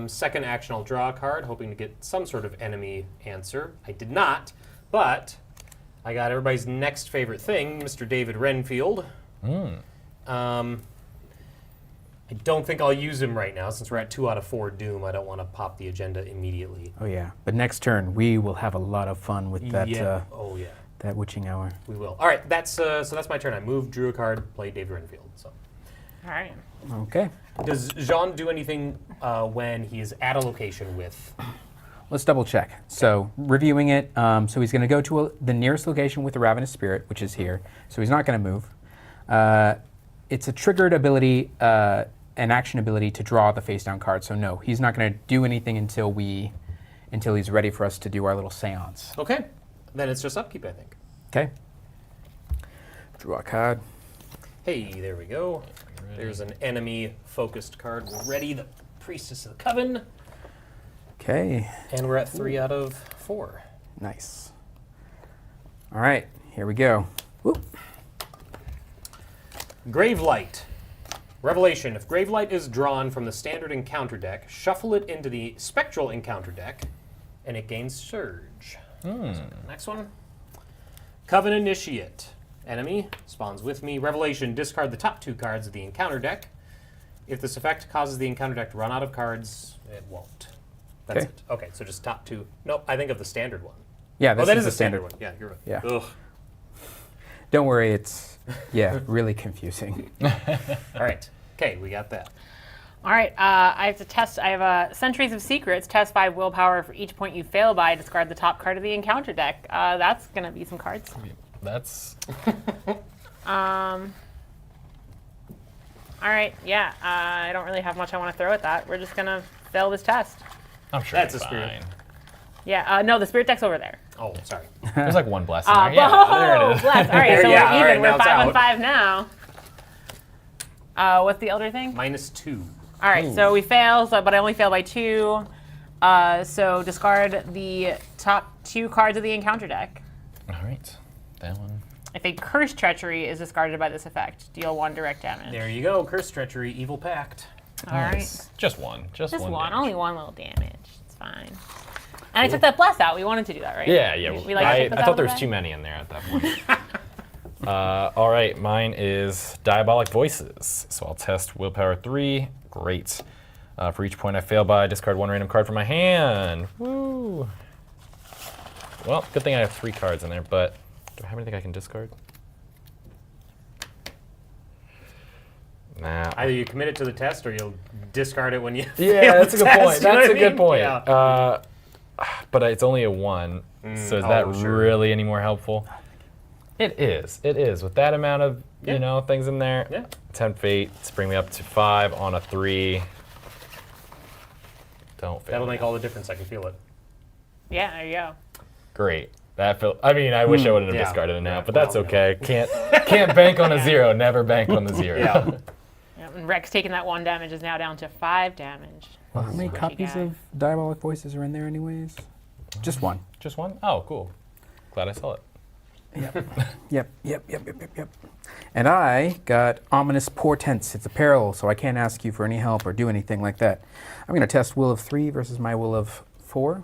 Second action, I'll draw a card, hoping to get some sort of enemy answer. I did not, but I got everybody's next favorite thing, Mr. David Renfield. I don't think I'll use him right now. Since we're at 2 out of 4 Doom, I don't want to pop the agenda immediately. Oh, yeah. But next turn, we will have a lot of fun with that, Oh, yeah. that witching hour. We will. All right, that's so that's my turn. I moved, drew a card, played David Renfield. So, All right. Okay. does Jean do anything when he is at a location with? Let's double check. So, reviewing it, so he's going to go to the nearest location with the Ravenous Spirit, which is here. So he's not going to move. It's a triggered ability, an action ability to draw the face down card. So no, he's not going to do anything until he's ready for us to do our little seance. Okay, then it's just upkeep, I think. Okay. Draw a card. Hey, there we go. There's an enemy-focused card. We're ready. The Priestess of the Coven. Okay. And we're at 3 out of 4. Nice. All right, here we go. Whoop. Gravelight. Revelation. If Gravelight is drawn from the standard encounter deck, shuffle it into the spectral encounter deck, and it gains Surge. So, next one. Coven Initiate. Enemy spawns with me. Revelation. Discard the top 2 cards of the encounter deck. If this effect causes the encounter deck to run out of cards, it won't. That's Okay. it. Okay, so just top 2. Nope, I think of the standard one. Yeah, this that is is the a standard one. Yeah, you're right. Yeah. Ugh. Don't worry, it's, really confusing. All right. Okay, we got that. All right. I have to test. I have a Centuries of Secrets. Test 5 willpower for each point you fail by. Discard the top card of the encounter deck. That's gonna be some cards. That's All right. Yeah. I don't really have much I want to throw at that. We're just gonna fail this test. I'm sure That's it's a spirit. fine. Yeah. No, the spirit deck's over there. Oh, sorry. There's like one bless in there. Yeah, there it is. Bless. All right. So Yeah, all we're right, even. now We're it's 5 on out. 5 now. What's the elder thing? -2. All right, so we fail, but I only fail by 2. So discard the top 2 cards of the encounter deck. All right, that one. If a Curse Treachery is discarded by this effect, deal 1 direct damage. There you go. Curse Treachery, Evil Pact. All right. Nice. Just one. Just Just one. one, damage. only 1 little damage. It's fine. And I took that bless out. We wanted to do that, right? Yeah, yeah. We like to take those I out thought of there the was bag? too many in there at that point. All right, mine is Diabolic Voices. So I'll test Willpower 3. Great. For each point I fail by, discard 1 random card from my hand. Woo! Well, good thing I have 3 cards in there, but do I have anything I can discard? Nah. Either you commit it to the test or you'll discard it when you Yeah, fail that's a the good point. test, you know That's what a I good mean? point. Yeah. But it's only a 1, so is that sure. really any more helpful? It is. It is. With that amount of Yeah. things in there. Yeah. Tempt Fate, bring me up to 5 on a 3. Don't fail. That'll me. make all the difference. I can feel it. Yeah, there you go. Great. That feel. I mean, I wish I wouldn't have Yeah. discarded it now, Yeah, but that's well, no. okay. Can't bank on a 0. Never bank on the 0. Yeah. Yeah, and Rex taking that 1 damage is now down to 5 damage. Well, how many Squishy copies guy. of Diabolic Voices are in there anyways? Just 1. Just 1? Oh, cool. Glad I saw it. Yep. And I got Ominous Portents. It's a peril, so I can't ask you for any help or do anything like that. I'm going to test Will of 3 versus my Will of 4.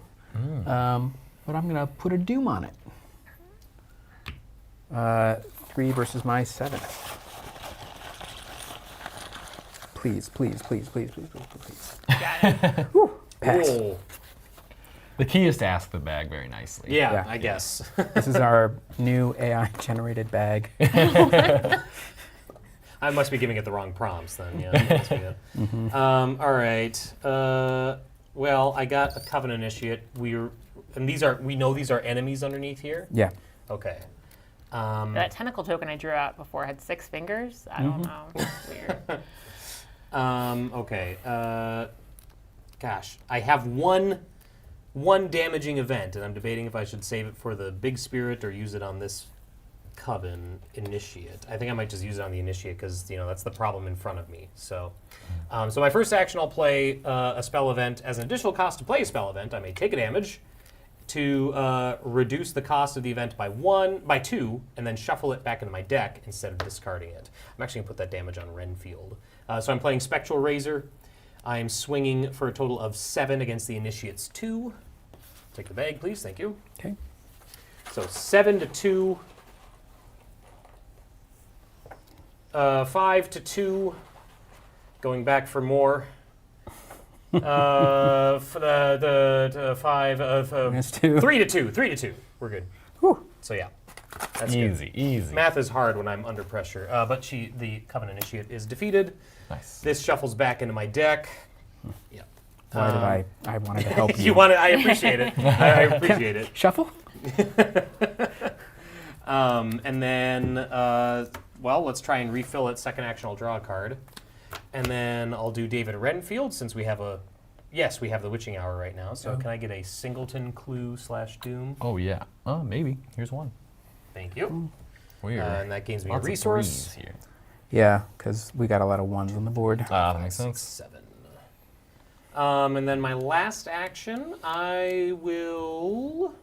but I'm going to put a doom on it. 3 versus my 7. Please, please, please, please, please, please, please. Got it. Whew, pass. Whoa. The key is to ask the bag very nicely. Yeah, Yeah. I guess. This is our new AI-generated bag. I must be giving it the wrong prompts then. Yeah. That must be it. All right. Well, I got a Covenant Initiate. We know ththese are enemies underneath here. Yeah. Okay. That tentacle token I drew out before had 6 fingers. I don't know. It's weird. Okay. Gosh, I have one damaging event, and I'm debating if I should save it for the big spirit or use it on this Coven Initiate. I think I might just use it on the Initiate because that's the problem in front of me. So, so my first action, I'll play a spell event. As an additional cost to play a spell event, I may take a damage to reduce the cost of the event by 2, and then shuffle it back into my deck instead of discarding it. I'm actually going to put that damage on Renfield. So I'm playing Spectral Razor. I'm swinging for a total of 7 against the Initiate's 2. Take the bag, please. Thank you. Okay. So 7 to 2. 5 to 2. Going back for more. For the 5 of Minus 2. 3 to 2. 3 to 2. We're good. Whew. So yeah, that's good. Easy. Math is hard when I'm under pressure. But the Covenant Initiate is defeated. Nice. This shuffles back into my deck. Yeah. Why did I wanted to help you. You want it? I appreciate it. I appreciate it. Shuffle? And then, well, let's try and refill it. Second action, I'll draw a card. And then I'll do David Renfield since we have we have the Witching Hour right now. So can I get a Singleton Clue / Doom? Oh, yeah. Maybe. Here's one. Thank you. Weird. And that gains me Lots a of resource. threes here. Yeah, because we got a lot of 1s on the board. That makes 6, sense. 7. And then my last action, I will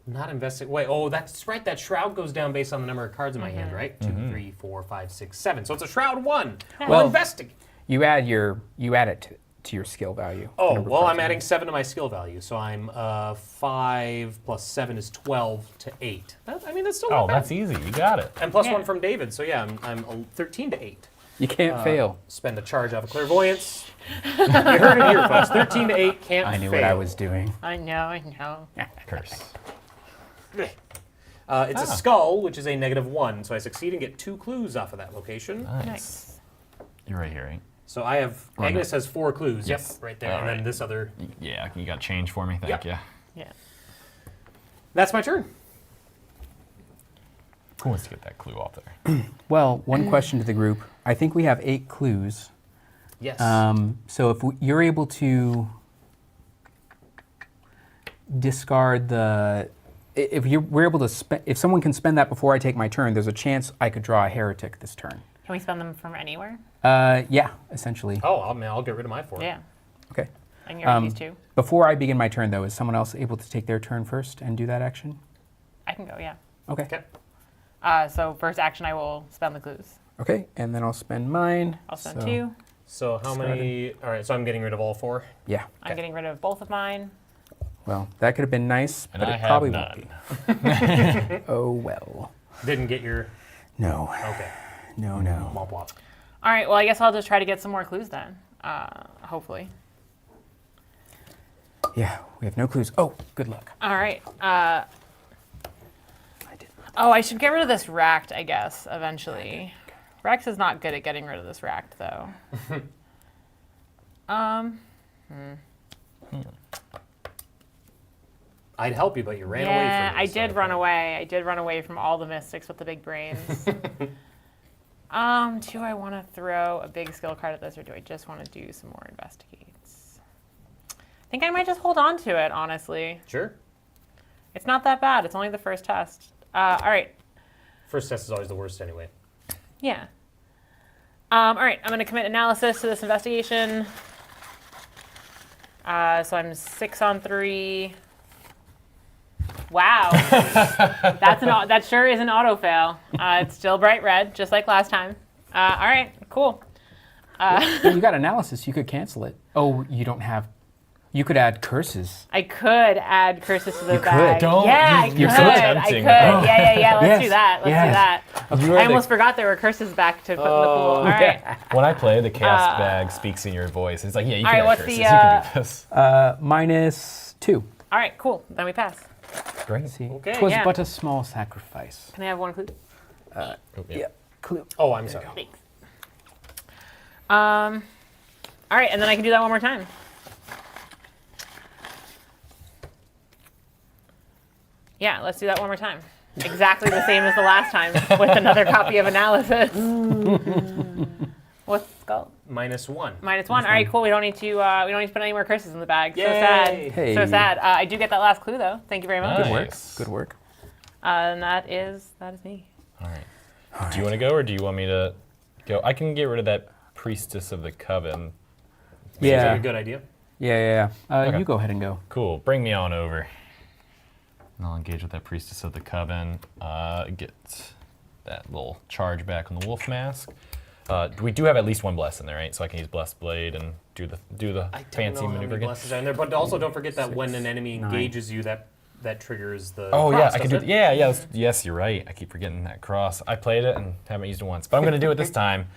not investigate. Wait, that's right. That shroud goes down based on the number of cards in my hand, right? 2, 3, 4, 5, 6, 7. So it's a shroud 1. Well- Well, investigate. You add it to your skill value. Oh, Number of well, cards I'm in adding hand. 7 to my skill value, so I'm 5 plus 7 is 12 to 8. That's still not Oh, bad. that's easy. You got it. And plus Yeah. 1 from David, so yeah, I'm 13 to 8. You can't fail. Spend a charge off of clairvoyance. You heard it here, folks. 13 to 8 can't fail. I knew what I was doing. I know. Curse. It's a skull, which is a -1, so I succeed and get 2 clues off of that location. Nice. You're right here, right? So I have, Agnes has 4 clues. Yes. Yep, right there. All and then right. this other. Yeah, you got change for me. Thank you. Yeah. That's my turn. Who wants to get that clue off there? Well, one question to the group. I think we have 8 clues. Yes. So if you're able to discard we're able to if someone can spend that before I take my turn, there's a chance I could draw a heretic this turn. Can we spend them from anywhere? Yeah, essentially. Oh, I'll get rid of my 4. Yeah. Okay. I can get rid of these 2. Before I begin my turn, though, is someone else able to take their turn first and do that action? I can go, yeah. Okay. Okay. So first action, I will spend the clues. Okay, and then I'll spend mine. I'll spend so- 2. So how many? All right, so I'm getting rid of all 4. Yeah. I'm getting rid of both of mine. Well, that could have been nice, And but I it have probably none. won't be. Oh, well. Didn't get your. No. Okay. No. Womp womp. All right, well, I guess I'll just try to get some more clues then, hopefully. Yeah, we have no clues. Oh, good luck. All right. I did. Oh, I should get rid of this racked, I guess, eventually. Rex is not good at getting rid of this racked, though. I'd help you, but you ran away Yeah, from me. I so did run away. I did run away from all the mystics with the big brains. Do I want to throw a big skill card at this, or do I just want to do some more investigates? I think I might just hold on to it, honestly. Sure. It's not that bad. It's only the first test. All right. First test is always the worst anyway. Yeah. All right. I'm going to commit analysis to this investigation. So I'm 6 on 3. Wow. That sure is an auto fail. It's still bright red, just like last time. All right. Cool. Well, you got analysis. You could cancel it. Oh, you don't have. You could add curses. I could add curses to the You could. bag. Don't. Yeah, I could. You're so I tempting. could. Yeah. Let's Yes. do that. Let's do that. You are I the- almost forgot there were curses back to put in the pool. All right. When I play, the chaos bag speaks in your voice. It's like, yeah, you All can right, add what's curses. the, You can do this. -2. All right, cool. Then we pass. Great. See, Okay, 'twas yeah. but a small sacrifice. Can I have one clue? Oh, yeah. Clue. Oh, I'm sorry. Thanks. All right, and then I can do that one more time. Yeah, let's do that one more time. Exactly the same as the last time with another copy of analysis. What's it called? -1. -1. All right, cool. We don't need to put any more curses in the bag. So Yay. sad. Hey. So sad. I do get that last clue though. Thank you very much. Nice. Good work. And that is me. All right. Do you want to go, or do you want me to go? I can get rid of that priestess of the coven. Seems like Yeah. a good idea. Yeah. Okay. You go ahead and go. Cool. Bring me on over. And I'll engage with that priestess of the coven. Get that little charge back on the wolf mask. We do have at least one bless in there, right? So I can use blessed blade and do the I don't fancy know how maneuver many again. blesses are in there, but also don't forget that when 6, an enemy 9. engages you, that triggers the. Oh cross, yeah, I can do. doesn't it? Yeah. Yes, you're right. I keep forgetting that cross. I played it and haven't used it once, but I'm gonna do it this time.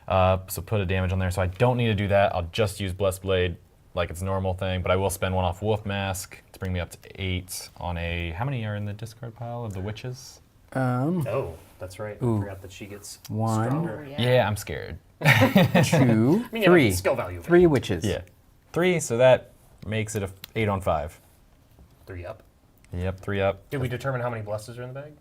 So put a damage on there. So I don't need to do that. I'll just use blessed blade like it's a normal thing, but I will spend one off wolf mask to bring me up to 8 on a. How many are in the discard pile of the witches? Oh, that's right. I Ooh. forgot that she gets 1, stronger. Yeah, I'm scared. 2, I mean, yeah, 3. skill value. 3 witches. Yeah, 3. So that makes it a 8 on 5. 3 up. Yep, 3 up. Did we determine how many blesses are in the bag?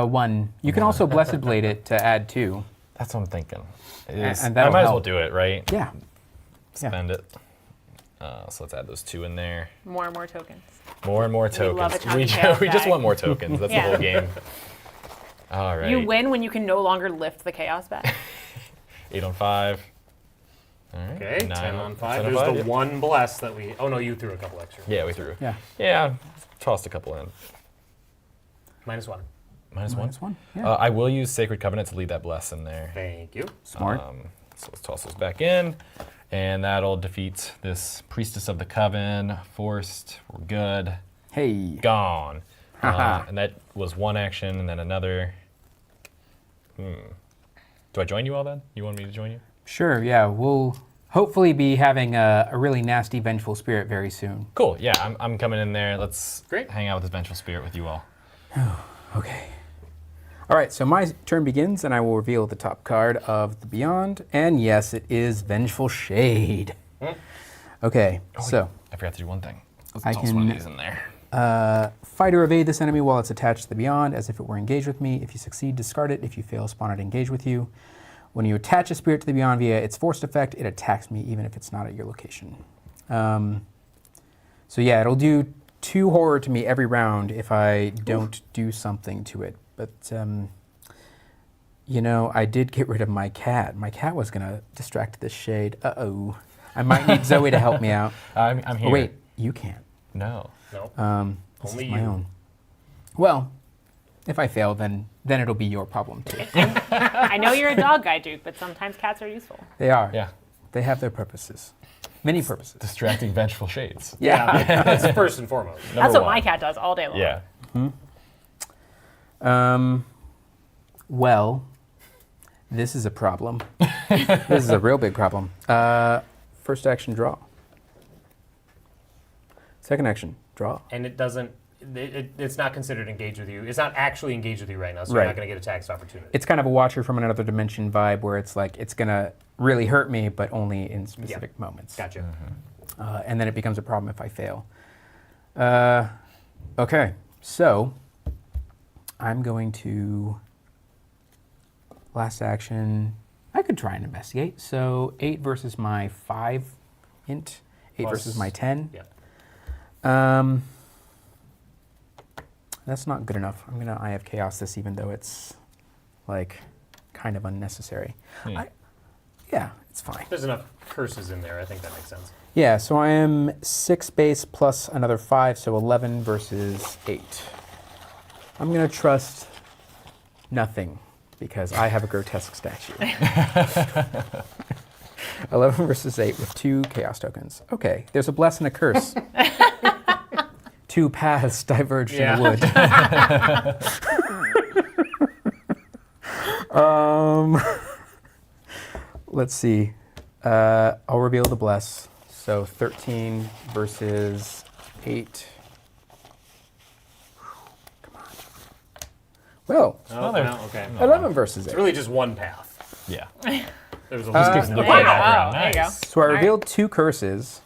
1. You can also blessed blade it to add 2. That's what I'm thinking. And I that'll might as well help. do it, right? Yeah. Spend it. So let's add those 2 in there. More and more tokens. More and more tokens. love a chunky We chaos just bag. want more tokens. That's Yeah. the whole game. All right. You win when you can no longer lift the chaos bag. 8 on 5. All right. Okay, 9 10 on 5. 10 There's the yep. one bless that we. Oh no, you threw a couple extra. Yeah, we threw. Yeah. Yeah, tossed a couple in. -1. -1. -1. Yeah. I will use Sacred Covenant to leave that bless in there. Thank you. Smart. So let's toss those back in. And that'll defeat this Priestess of the Coven. Forced. We're good. Hey. Gone. Haha. And that was one action and then another. Do I join you all then? You want me to join you? Sure, yeah. We'll hopefully be having a really nasty vengeful spirit very soon. Cool. Yeah, I'm coming in there. Let's Great. hang out with this vengeful spirit with you all. Okay. All right, so my turn begins, and I will reveal the top card of the Beyond. And yes, it is Vengeful Shade. Okay, so I forgot to do one thing. Let's I toss one can- of these in there. fight or evade this enemy while it's attached to the Beyond as if it were engaged with me. If you succeed, discard it. If you fail, spawn it engaged with you. When you attach a spirit to the Beyond via its forced effect, it attacks me even if it's not at your location. So yeah, it'll do 2 horror to me every round if I don't do something to it. But, you know, I did get rid of my cat. My cat was going to distract this shade. Uh-oh. I might need Zoe to help me out. I'm here. Oh, wait, you can't. No. No. This Only is my you. own. Well, if I fail, then it'll be your problem too. I know you're a dog guy, Duke, but sometimes cats are useful. They are. Yeah. They have their purposes. Many purposes. Distracting vengeful shades. Yeah, that's first and foremost. That's Number what my one. cat does all day long. Yeah. Well, this is a problem. This is a real big problem. First action, draw. Second action, draw. And it doesn't. It's not considered engaged with you. It's not actually engaged with you right now, so you're Right. not going to get a tax opportunity. It's kind of a watcher from another dimension vibe where it's like it's gonna really hurt me, but only in specific moments. Gotcha. And then it becomes a problem if I fail. Okay, so I'm going to last action. I could try and investigate. So 8 versus my 5 int, 8 Plus- versus my 10. Yeah. That's not good enough. I'm gonna Eye of Chaos this, even though it's like kind of unnecessary. Yeah, it's fine. There's enough curses in there. I think that makes sense. Yeah, so I am 6 base plus another 5, so 11 versus 8. I'm going to trust nothing because I have a grotesque statue. 11 versus 8 with 2 chaos tokens. Okay, there's a bless and a curse. 2 paths diverged in the wood. Let's see. I'll reveal the bless. So 13 versus 8. Come on. Well, Oh, no, okay. 11 versus 8. It's really just one path. Yeah. There's a Just gives list. the Wow. background. There you go. Nice. So I All right. revealed 2 curses.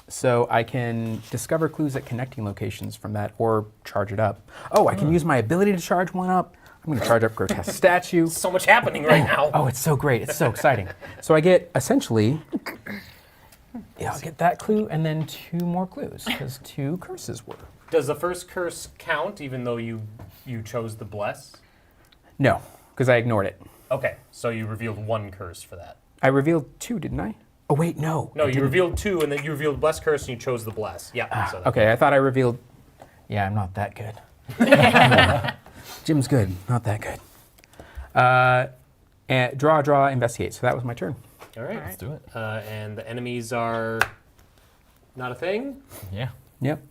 So I can discover clues at connecting locations from that or charge it up. Oh, I can use my ability to charge one up. I'm going to charge up Grotesque Statue. So much happening right now. Oh, it's so great. It's so exciting. So I get essentially, I'll get that clue and then 2 more clues because 2 curses were. Does the first curse count even though you chose the bless? No, because I ignored it. Okay, so you revealed 1 curse for that. I revealed 2, didn't I? Oh, wait, no. No, I you didn't. revealed 2 and then you revealed bless curse and you chose the bless. Yeah. So that- Okay, I thought I revealed. Yeah, I'm not that good. Jim's good, not that good. And draw, investigate. So that was my turn. All right. Let's do it. And the enemies are not a thing? Yeah. Yep.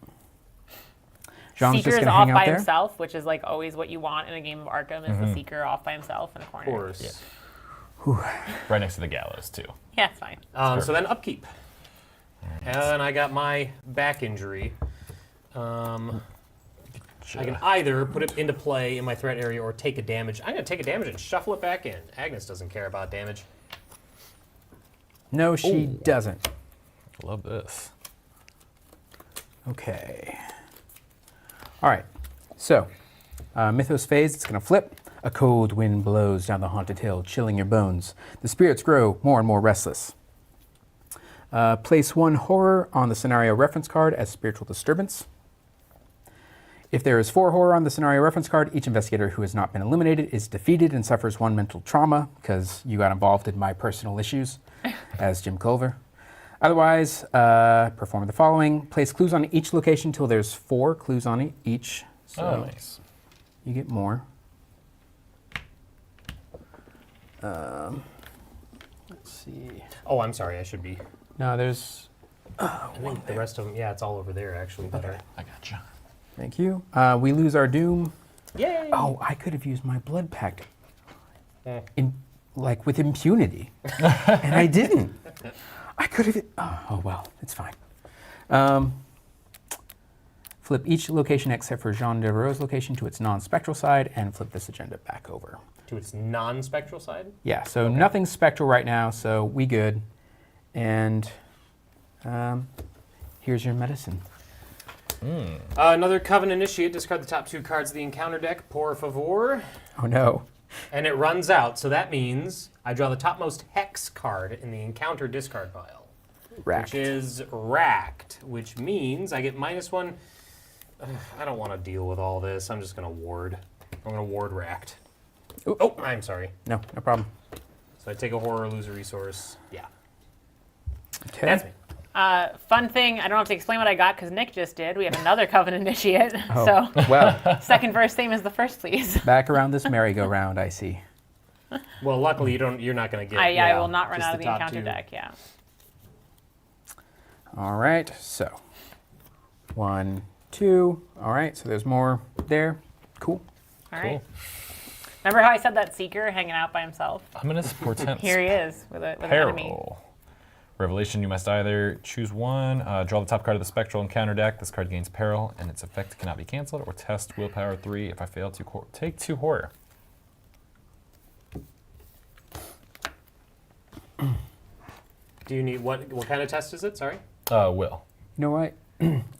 John's Seeker just is gonna off hang by out there. himself, which is like always what you want in a game of Arkham, is the Seeker off by himself in a corner. Of course. Right next to the gallows, too. Yeah, it's fine. So then upkeep. And I got my back injury. I can either put it into play in my threat area or take a damage. I'm going to take a damage and shuffle it back in. Agnes doesn't care about damage. No, she doesn't. Love this. Okay. All right. So, Mythos phase, it's going to flip. A cold wind blows down the haunted hill, chilling your bones. The spirits grow more and more restless. Place 1 horror on the scenario reference card as spiritual disturbance. If there is 4 horror on the scenario reference card, each investigator who has not been eliminated is defeated and suffers 1 mental trauma because you got involved in my personal issues as Jim Culver. Otherwise, perform the following. Place clues on each location until there's 4 clues on each. So Oh, nice. you get more. Let's see. Oh, I'm sorry. I should be. No, there's. I think the rest of them, yeah, it's all over there actually. Better. I gotcha. Thank you. We lose our doom. Yay! Oh, I could have used my blood pact Eh. like with impunity, and I didn't. I could have. Oh well, it's fine. Flip each location except for Jean Devereaux's location to its non-spectral side, and flip this agenda back over. To its non-spectral side? Yeah, so nothing's spectral right now, so we good. And here's your medicine. Another Covenant Initiate. Discard the top 2 cards of the encounter deck, por favor. Oh no. And it runs out, so that means I draw the topmost Hex card in the encounter discard pile. Racked. Which is Racked, which means I get -1. I don't want to deal with all this. I'm just going to ward. I'm going to ward Racked. Oop. Oh, I'm sorry. No problem. So I take a horror, lose a resource. Yeah. Okay. That's me. Fun thing, I don't have to explain what I got because Nick just did. We have another Covenant Initiate. Oh, So, well, second verse, same as the first, please. back around this merry-go-round, I see. Well, luckily you're not going to get. I will not run just out of the top encounter 2. deck, yeah. All right, so 1, 2. All right, so there's more there. Cool. All right. Remember how I said that Seeker hanging out by himself? Ominous portents. Here he is with an enemy. Peril. Revelation, you must either choose 1, draw the top card of the spectral encounter deck. This card gains peril, and its effect cannot be canceled, or test willpower 3 if I fail to take 2 horror. Do you need what kind of test is it? Sorry. Will. You know what?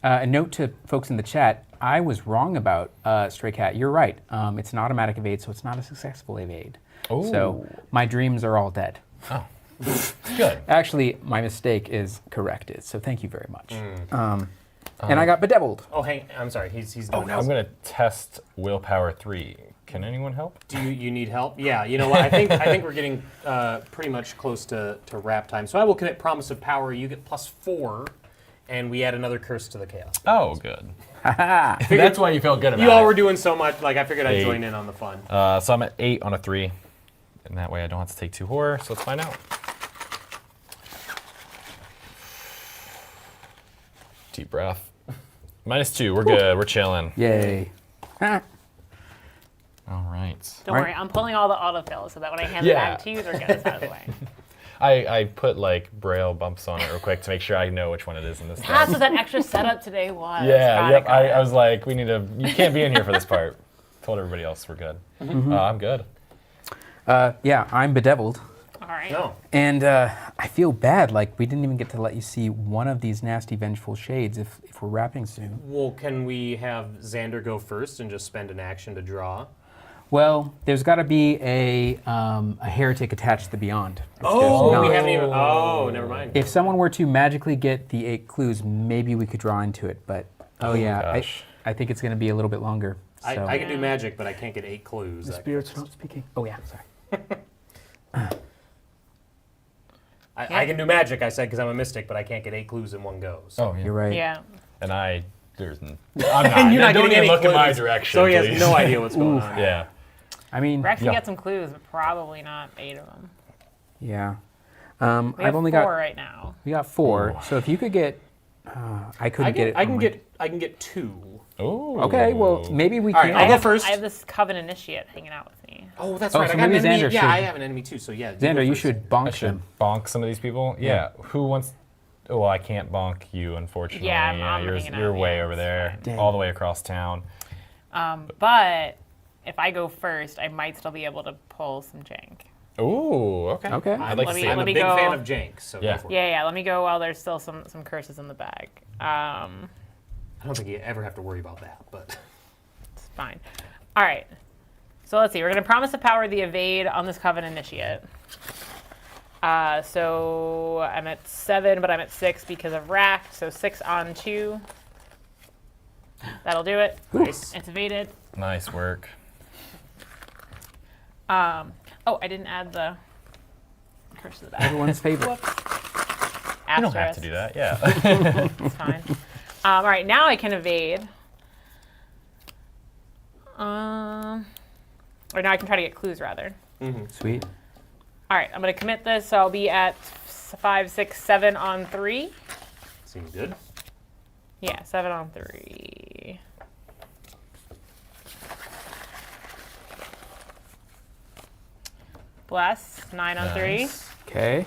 A note to folks in the chat. I was wrong about Stray Cat. You're right. It's an automatic evade, so it's not a successful evade. So my dreams are all dead. Oh. Good. Actually, my mistake is corrected, so thank you very much. And I got bedeviled. Oh, I'm sorry. He's doing I'm going to test willpower 3. Can anyone help? Do you need help? Yeah, you know what? I think we're getting pretty much close to wrap time. So I will commit Promise of Power. You get +4, and we add another curse to the chaos. Oh, good. That's why you felt good about it. You all were doing so much. Like I figured I'd 8. join in on the fun. So I'm at 8 on a 3. And that way I don't have to take 2 horror, so let's find out. Deep breath. -2, we're good, we're chilling. Yay. Ha. All right. Don't Right. worry, I'm pulling all the autofills so that when I hand it Yeah. back to you, they're good. It's out of the way. I put like braille bumps on it real quick to make sure I know which one it is in this deck. That's what that extra setup today was. Yeah, Got yep. it, got it. I was like, you can't be in here for this part. Told everybody else we're good. I'm good. Yeah, I'm bedeviled. All right. No. And I feel bad, like we didn't even get to let you see one of these nasty vengeful shades if we're wrapping soon. Well, can we have Xander go first and just spend an action to draw? Well, there's got to be a heretic attached to the beyond. Oh, we not. haven't even. Oh, never mind. If someone were to magically get the 8 clues, maybe we could draw into it. But gosh. I think it's going to be a little bit longer. So. I can do magic, but I can't get 8 clues. The spirit's not speaking. Oh yeah, sorry. I can do magic, I said, because I'm a mystic, but I can't get 8 clues in one go. So. Oh, you're right. Yeah. And I'm not. You're not don't getting any even look in my clues. direction, So he has please. no idea what's going on. Yeah. I mean, Rex can Yeah. get some clues, but probably not 8 of them. yeah. We I've have only 4 got right now. we got 4. So if you could get, I couldn't get it. I on can my- get 2. Oh. Okay, well maybe we All right, can. I'll go have, first. I have this Coven Initiate hanging out with me. Oh, that's Oh, right. so I got an maybe enemy. Xander Yeah, should- I have an enemy too. So yeah. go Xander, you first. should I bonk should them. bonk some of these people. Yeah. Who wants? Oh, well, I can't bonk you, unfortunately. Yeah, I'm you're hanging out, you're way yeah, over it's there, fine. Dang. all the way across town. But if I go first, I might still be able to pull some jank. Ooh, okay. Okay. I'd like Let to me- see I'm it. a me big go. fan of Jank, so Yeah. go for it. Yeah, let me go while there's still some curses in the bag. I don't think you ever have to worry about that, but It's fine. All right. So let's see. We're going to promise to power the evade on this Coven Initiate. So I'm at 7, but I'm at 6 because of racked. So 6 on 2. That'll do it. nice. It's evaded. Nice work. Oh, I didn't add the curse to the bag. Everyone's favorite. You don't have to do that. Yeah. It's fine. All right, now I can evade. Or now I can try to get clues, rather. Sweet. All right, I'm going to commit this, so I'll be at 5, 6, 7 on 3. Seems good. Yeah, 7 on 3. Bless, 9 on 3. Nice. Okay.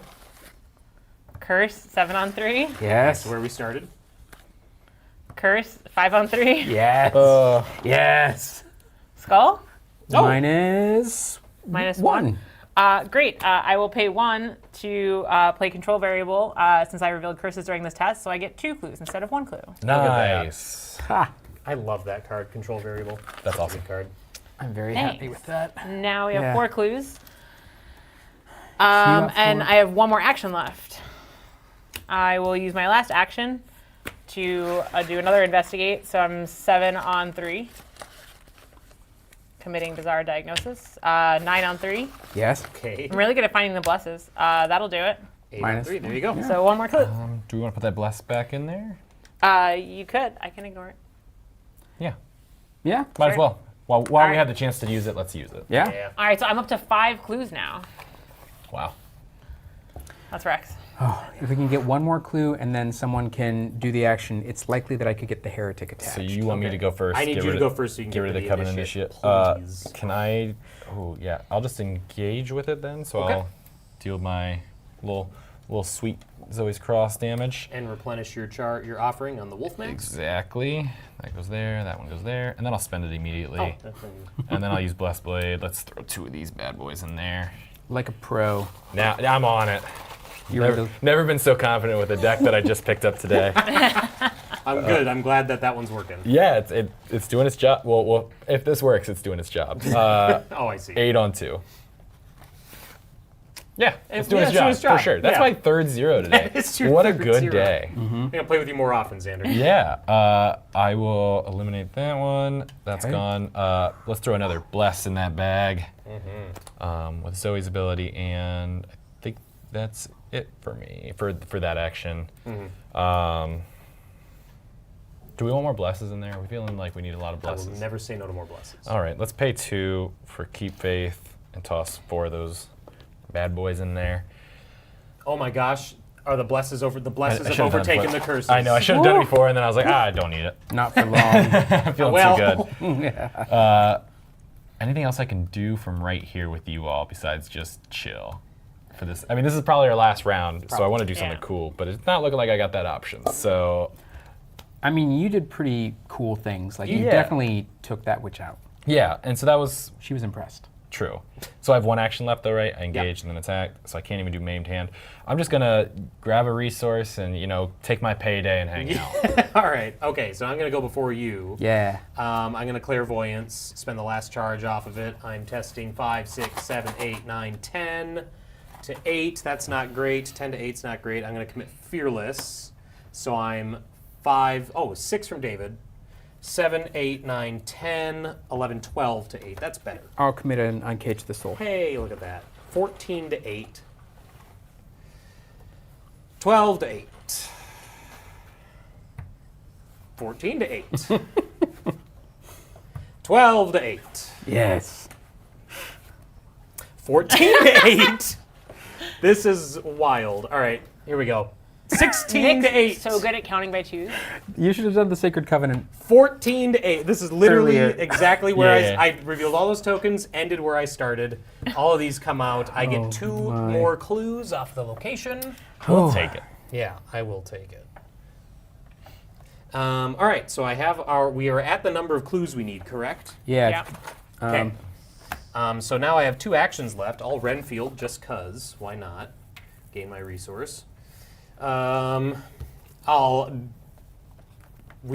Curse, 7 on 3. That's Yes. where we started. Curse, 5 on 3. Yes. Yes. Skull, Mine is minus 1. 1. Great. I will pay 1 to play control variable since I revealed curses during this test, so I get 2 clues instead of 1 clue. that. Nice. Ha. I love that card, control variable. That's a awesome. good card. I'm very Thanks. happy with that. Now we have Yeah. 4 clues. got And 4. I have 1 more action left. I will use my last action to do another investigate. So I'm 7 on 3. Committing bizarre diagnosis. 9 on 3. Yes. Okay. I'm really good at finding the blesses. That'll do it. 8 Minus- on 3. There you go. So 1 more clue. Do we want to put that bless back in there? You could. I can ignore it. Yeah. Yeah. Might as Sure. well. While we Alright. have the chance to use it, let's use it. Yeah. Yeah. All right, so I'm up to 5 clues now. Wow. That's Rex. Oh, if we can get one more clue and then someone can do the action, it's likely that I could get the heretic attached. So you want me Okay. to go first? I need get you rid to of- go first so you can get rid of the Covenant initiate, Initiate. please. Can I? Oh yeah, I'll just engage with it then. So Okay. I'll deal my little sweet Zoe's Cross damage. And replenish your your offering on the wolf max. Exactly. That goes there. That one goes there, and then I'll spend it immediately. Oh, definitely. And then I'll use Blessed Blade. Let's throw 2 of these bad boys in there. Like a pro. Now I'm on it. You're Never been so confident with a deck that I just picked up today. I'm good. I'm glad that one's working. Yeah, it's doing its job. Well, if this works, it's doing its job. Oh, I see. 8 on 2. Yeah, it's doing Yeah, its it's doing job, its job. for sure. That's Yeah. my third 0 today. It's your What a third good 0. day. I'm gonna play with you more often, Xander. Yeah, I will eliminate that one. That's Okay. gone. Let's throw another Bless in that bag with Zoe's ability, and I think that's it for me for that action. Do we want more Blesses in there? Are we feeling like we need a lot of I will Blesses? never say no to more blessings. All right, let's pay 2 for Keep Faith. and toss 4 of those bad boys in there. Oh my gosh. Are the blesses over? The blesses I have should've done overtaken it, the curses. I know, I should have done it before, and then I was like, I don't need it. Not for long. I'm feeling Well. too good. Anything else I can do from right here with you all besides just chill for this? I mean, this is probably our last round, so I want to do something Yeah. cool, but it's not looking like I got that option. So, I mean, you did pretty cool things. Like, you Yeah. definitely took that witch out. yeah, and so that was She was impressed. true. So I have 1 action left though, right? I engaged and then attack, so I can't even do maimed hand. I'm just gonna grab a resource and, take my payday and hang out. All right. Okay. So I'm gonna go before you. Yeah. I'm gonna clairvoyance. Spend the last charge off of it. I'm testing 5, 6, 7, 8, 9, 10 to 8. That's not great. 10 to 8's not great. I'm gonna commit fearless. So I'm 6 from David. 7, 8, 9, 10, 11, 12 to 8. That's better. I'll commit an uncage the soul. Hey, look at that. 14 to 8. 12 to 8. 14 to 8. 12 to 8. Yes. 14 to 8. This is wild. All right, here we go. 16 to 8. So good at counting by twos. You should have done the Sacred Covenant. 14 to 8. This is literally Earlier. exactly where Yeah. I revealed all those tokens, ended where I started. All of these come out. I get 2 my. more clues off the location. We'll take it. Yeah, I will take it. All right, so we are at the number of clues we need, correct? Yeah. Okay. So now I have 2 actions left. All Renfield, just cause. Why not? Gain my resource. We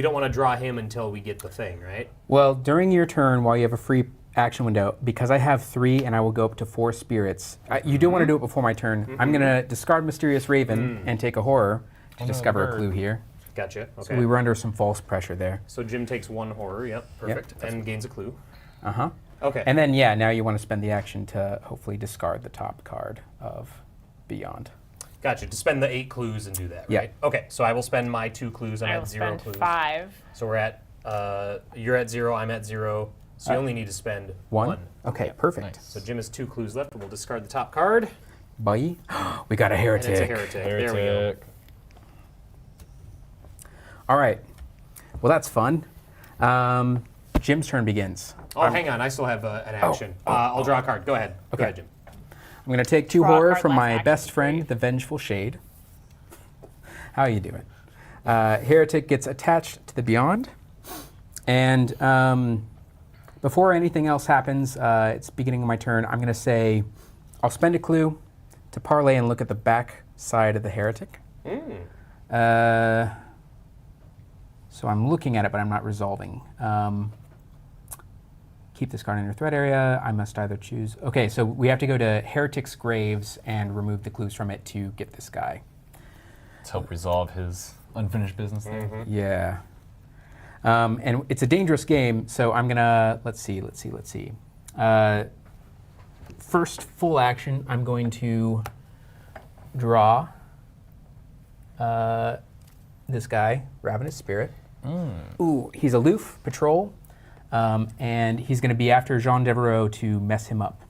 don't want to draw him until we get the thing, right? Well, during your turn, while you have a free action window, because I have 3 and I will go up to 4 spirits, you do want to do it before my turn. I'm going to discard Mysterious Raven and take a horror to discover a bird. clue here. Gotcha. Okay. So we were under some false pressure there. So Jim takes 1 horror. Yep, perfect. And gains a clue. Uh-huh. Okay. And then, yeah, now you want to spend the action to hopefully discard the top card of Beyond. Gotcha. To spend the 8 clues and do that, Yeah. right? Okay. So I will spend my 2 clues. I'm I at will 0 spend clues. 5. So we're at. You're at 0. I'm at 0. So you only need to spend 1? Okay, perfect. Nice. So Jim has 2 clues left. We'll discard the top card. Bye. We got a And heretic. it's a heretic. There we go. Heretic. All right. Well, that's fun. Jim's turn begins. Oh, hang on. I still have an action. I'll draw a card. Go ahead. Go ahead, Jim. I'm going to take 2 Draw a horror card, from less my action, best friend, great. the Vengeful Shade. How you doing? Heretic gets attached to the Beyond. And before anything else happens, it's beginning of my turn, I'm going to say, I'll spend a clue to parlay and look at the back side of the Heretic. So I'm looking at it, but I'm not resolving. Keep this card in your threat area. I must either choose. Okay, so we have to go to Heretic's Graves and remove the clues from it to get this guy. Let's help resolve his unfinished business there. Yeah. And it's a dangerous game, so I'm gonna, let's see. First full action, I'm going to draw this guy, Ravenous Spirit. Ooh, he's aloof, patrol, and he's gonna be after Jean Devereaux to mess him up.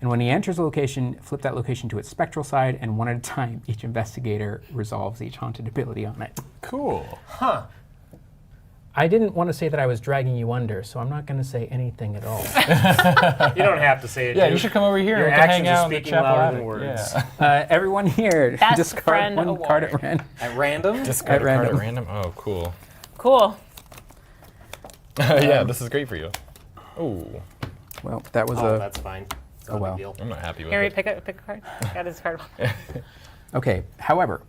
And when he enters a location, flip that location to its spectral side, and one at a time, each investigator resolves each haunted ability on it. Cool. Huh. I didn't want to say that I was dragging you under, so I'm not going to say anything at all. You don't have to say it. Yeah, dude. you should come over here Your and we can actions hang are out in the speaking chapel louder attic. than words. Yeah. Everyone here, Best discard friend one award. card at random. At random? Discard a At card at random. random. Oh, cool. Cool. Yeah, this is great for you. Oh, Well, that was Oh, a... that's fine. It's Oh, not a well. big deal. I'm not happy with Harry, it. pick a card. Got to discard one. Okay, however,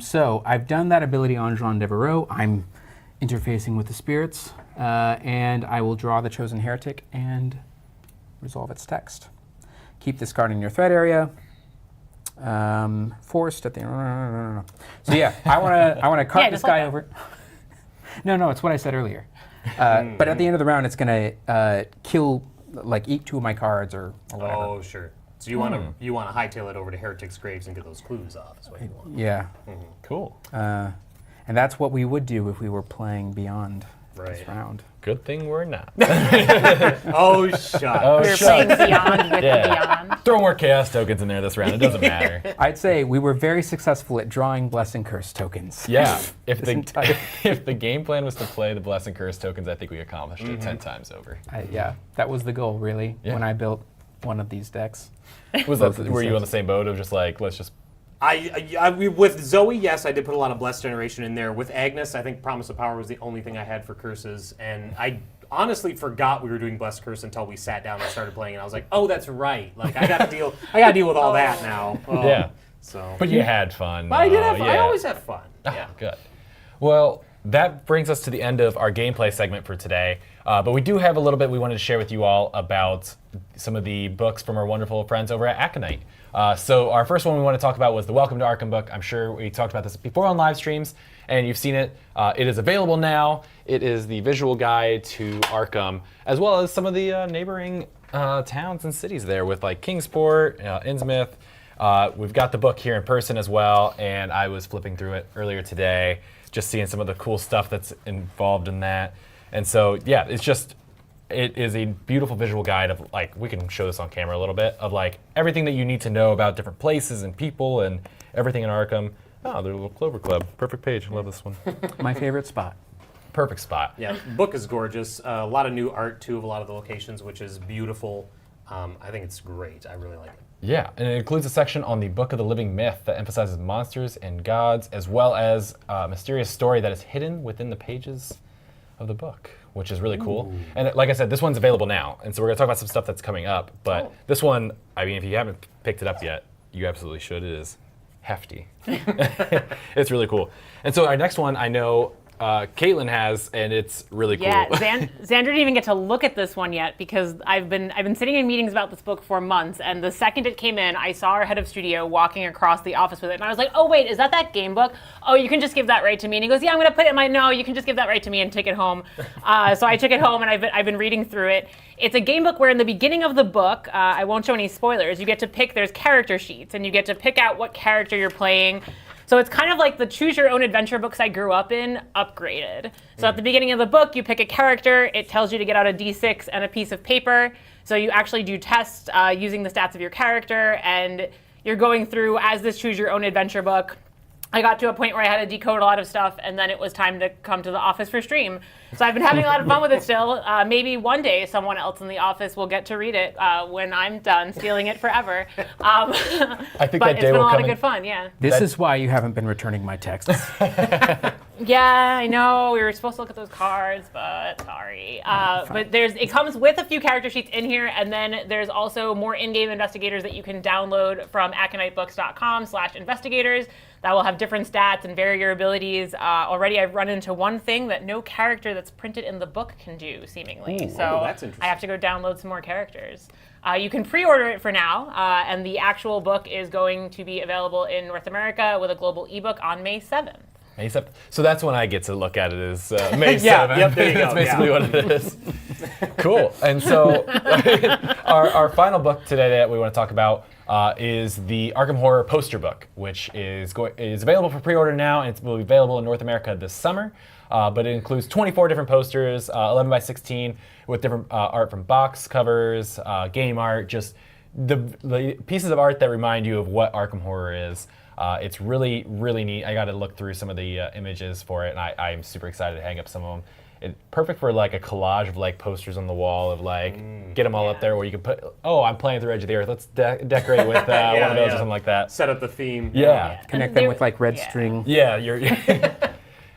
so I've done that ability on Jean Devereaux. I'm interfacing with the spirits, and I will draw the chosen heretic and resolve its text. Keep this card in your threat area. Forced at the... So yeah, I want to cart Yeah, this just like guy that. over. No, it's what I said earlier. But at the end of the round, it's going to kill, like, eat 2 of my cards or whatever. Oh, sure. So you want to hightail it over to Heretic's Graves and get those clues off. Is what you want. Yeah. Cool. And that's what we would do if we were playing Beyond Right. round. Good thing we're not. Oh, shut up. Oh, We were shut playing Beyond with the Beyond. Throw more chaos tokens in there this round. It doesn't matter. I'd say we were very successful at drawing Blessing Curse tokens. Yeah. If This entire- if the game plan was to play the Bless and Curse tokens, I think we accomplished it 10 times over. Yeah, that was the goal, really, Yeah. when I built one of these decks. Was Both that of these were you on the decks. same boat of just like let's just With Zoe, yes, I did put a lot of Blessed Generation in there. With Agnes, I think Promise of Power was the only thing I had for curses, and I honestly forgot we were doing Blessed Curse until we sat down and started playing, and I was like, oh, that's right. Like I gotta deal with all that now. Oh, Yeah. So. But you had fun. But I did have fun. I yeah. always have fun. Ah, Yeah. good. Well, that brings us to the end of our gameplay segment for today. But we do have a little bit we wanted to share with you all about some of the books from our wonderful friends over at Aconite. So our first one we want to talk about was the Welcome to Arkham book. I'm sure we talked about this before on live streams, and you've seen it. It is available now. It is the visual guide to Arkham, as well as some of the neighboring towns and cities there with like Kingsport, Innsmouth. We've got the book here in person as well, and I was flipping through it earlier today, just seeing some of the cool stuff that's involved in that. And so, yeah, it is a beautiful visual guide of, like, we can show this on camera a little bit, of, like, everything that you need to know about different places and people and everything in Arkham. Oh, there's a little Clover Club. Perfect page. I love this one. My favorite spot. Perfect spot. Yeah, the book is gorgeous. A lot of new art, too, of a lot of the locations, which is beautiful. I think it's great. I really like it. Yeah, and it includes a section on the Book of the Living Myth that emphasizes monsters and gods, as well as a mysterious story that is hidden within the pages of the book, which is really cool. And like I said, this one's available now, and so we're going to talk about some stuff that's coming up. But this one, I mean, if you haven't picked it up yet, you absolutely should. It is hefty. It's really cool. And so our next one, I know Caitlin has, and it's really cool. Yeah, Xander didn't even get to look at this one yet because I've been sitting in meetings about this book for months, and the second it came in, I saw our head of studio walking across the office with it, and I was like, oh wait, is that game book? Oh, you can just give that right to me. And he goes, yeah, I'm gonna put it in my, no, you can just give that right to me and take it home. So I took it home, and I've been reading through it. It's a game book where in the beginning of the book, I won't show any spoilers, you get to pick, there's character sheets, and you get to pick out what character you're playing. So it's kind of like the choose your own adventure books I grew up in, upgraded. So at the beginning of the book, you pick a character, it tells you to get out a D6 and a piece of paper. So you actually do tests using the stats of your character, and you're going through as this choose your own adventure book. I got to a point where I had to decode a lot of stuff, and then it was time to come to the office for stream. So I've been having a lot of fun with it still. Maybe one day someone else in the office will get to read it when I'm done stealing it forever. I think But that it's day been a will lot come. of good fun, yeah. This is why you haven't been returning my texts. Yeah, I know. We were supposed to look at those cards, but sorry. But it comes with a few character sheets in here, and then there's also more in-game investigators that you can download from aconitebooks.com/investigators that will have different stats and vary your abilities. Already I've run into one thing that no character that's printed in the book can do, seemingly. So that's interesting. I have to go download some more characters. You can pre-order it for now, and the actual book is going to be available in North America with a global ebook on May 7th. May 7th. So that's when I get to look at it, is May 7th. Yeah, yep, there you That's go, basically yeah. what it is. Cool. And so our final book today that we want to talk about is the Arkham Horror poster book, which is available for pre-order now, and it will be available in North America this summer. But it includes 24 different posters, 11 by 16, with different art from box covers, game art, just the pieces of art that remind you of what Arkham Horror is. It's really, really neat. I got to look through some of the images for it, and I'm super excited to hang up some of them. It's perfect for like a collage of like posters on the wall of like get them all up there where you can put. Oh, I'm playing through Edge of the Earth. Let's decorate with one of those or something like that. Set up the theme. Yeah, Connect them with like red string. yeah.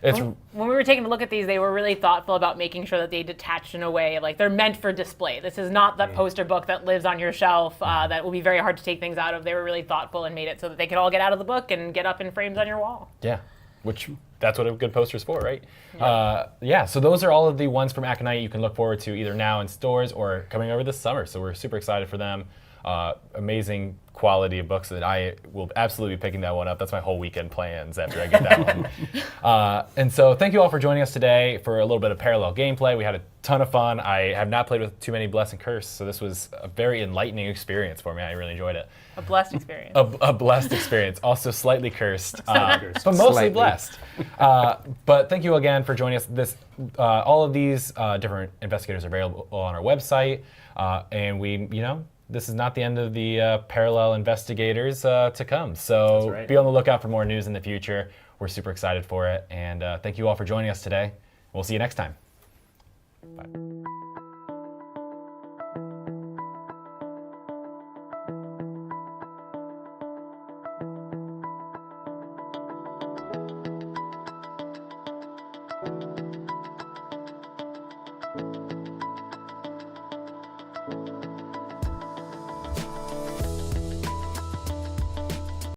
It's When we were taking a look at these, they were really thoughtful about making sure that they detached in a way, like they're meant for display. This is not that poster book that lives on your shelf that will be very hard to take things out of. They were really thoughtful and made it so that they could all get out of the book and get up in frames on your wall. yeah, which that's what a good poster's for, right? Yeah. So those are all of the ones from Aconite you can look forward to either now in stores or coming over this summer. So we're super excited for them. Amazing quality of books that I will absolutely be picking that one up. That's my whole weekend plans after I get that one. And so thank you all for joining us today for a little bit of parallel gameplay. We had a ton of fun. I have not played with too many Bless and Curse, so this was a very enlightening experience for me. I really enjoyed it. A blessed experience. A blessed experience, also slightly cursed, but mostly Slightly. blessed. But thank you again for joining us. All of these different investigators are available on our website, and this is not the end of the parallel investigators to come. So That's right. be on the lookout for more news in the future. We're super excited for it, and thank you all for joining us today. We'll see you next time. Bye.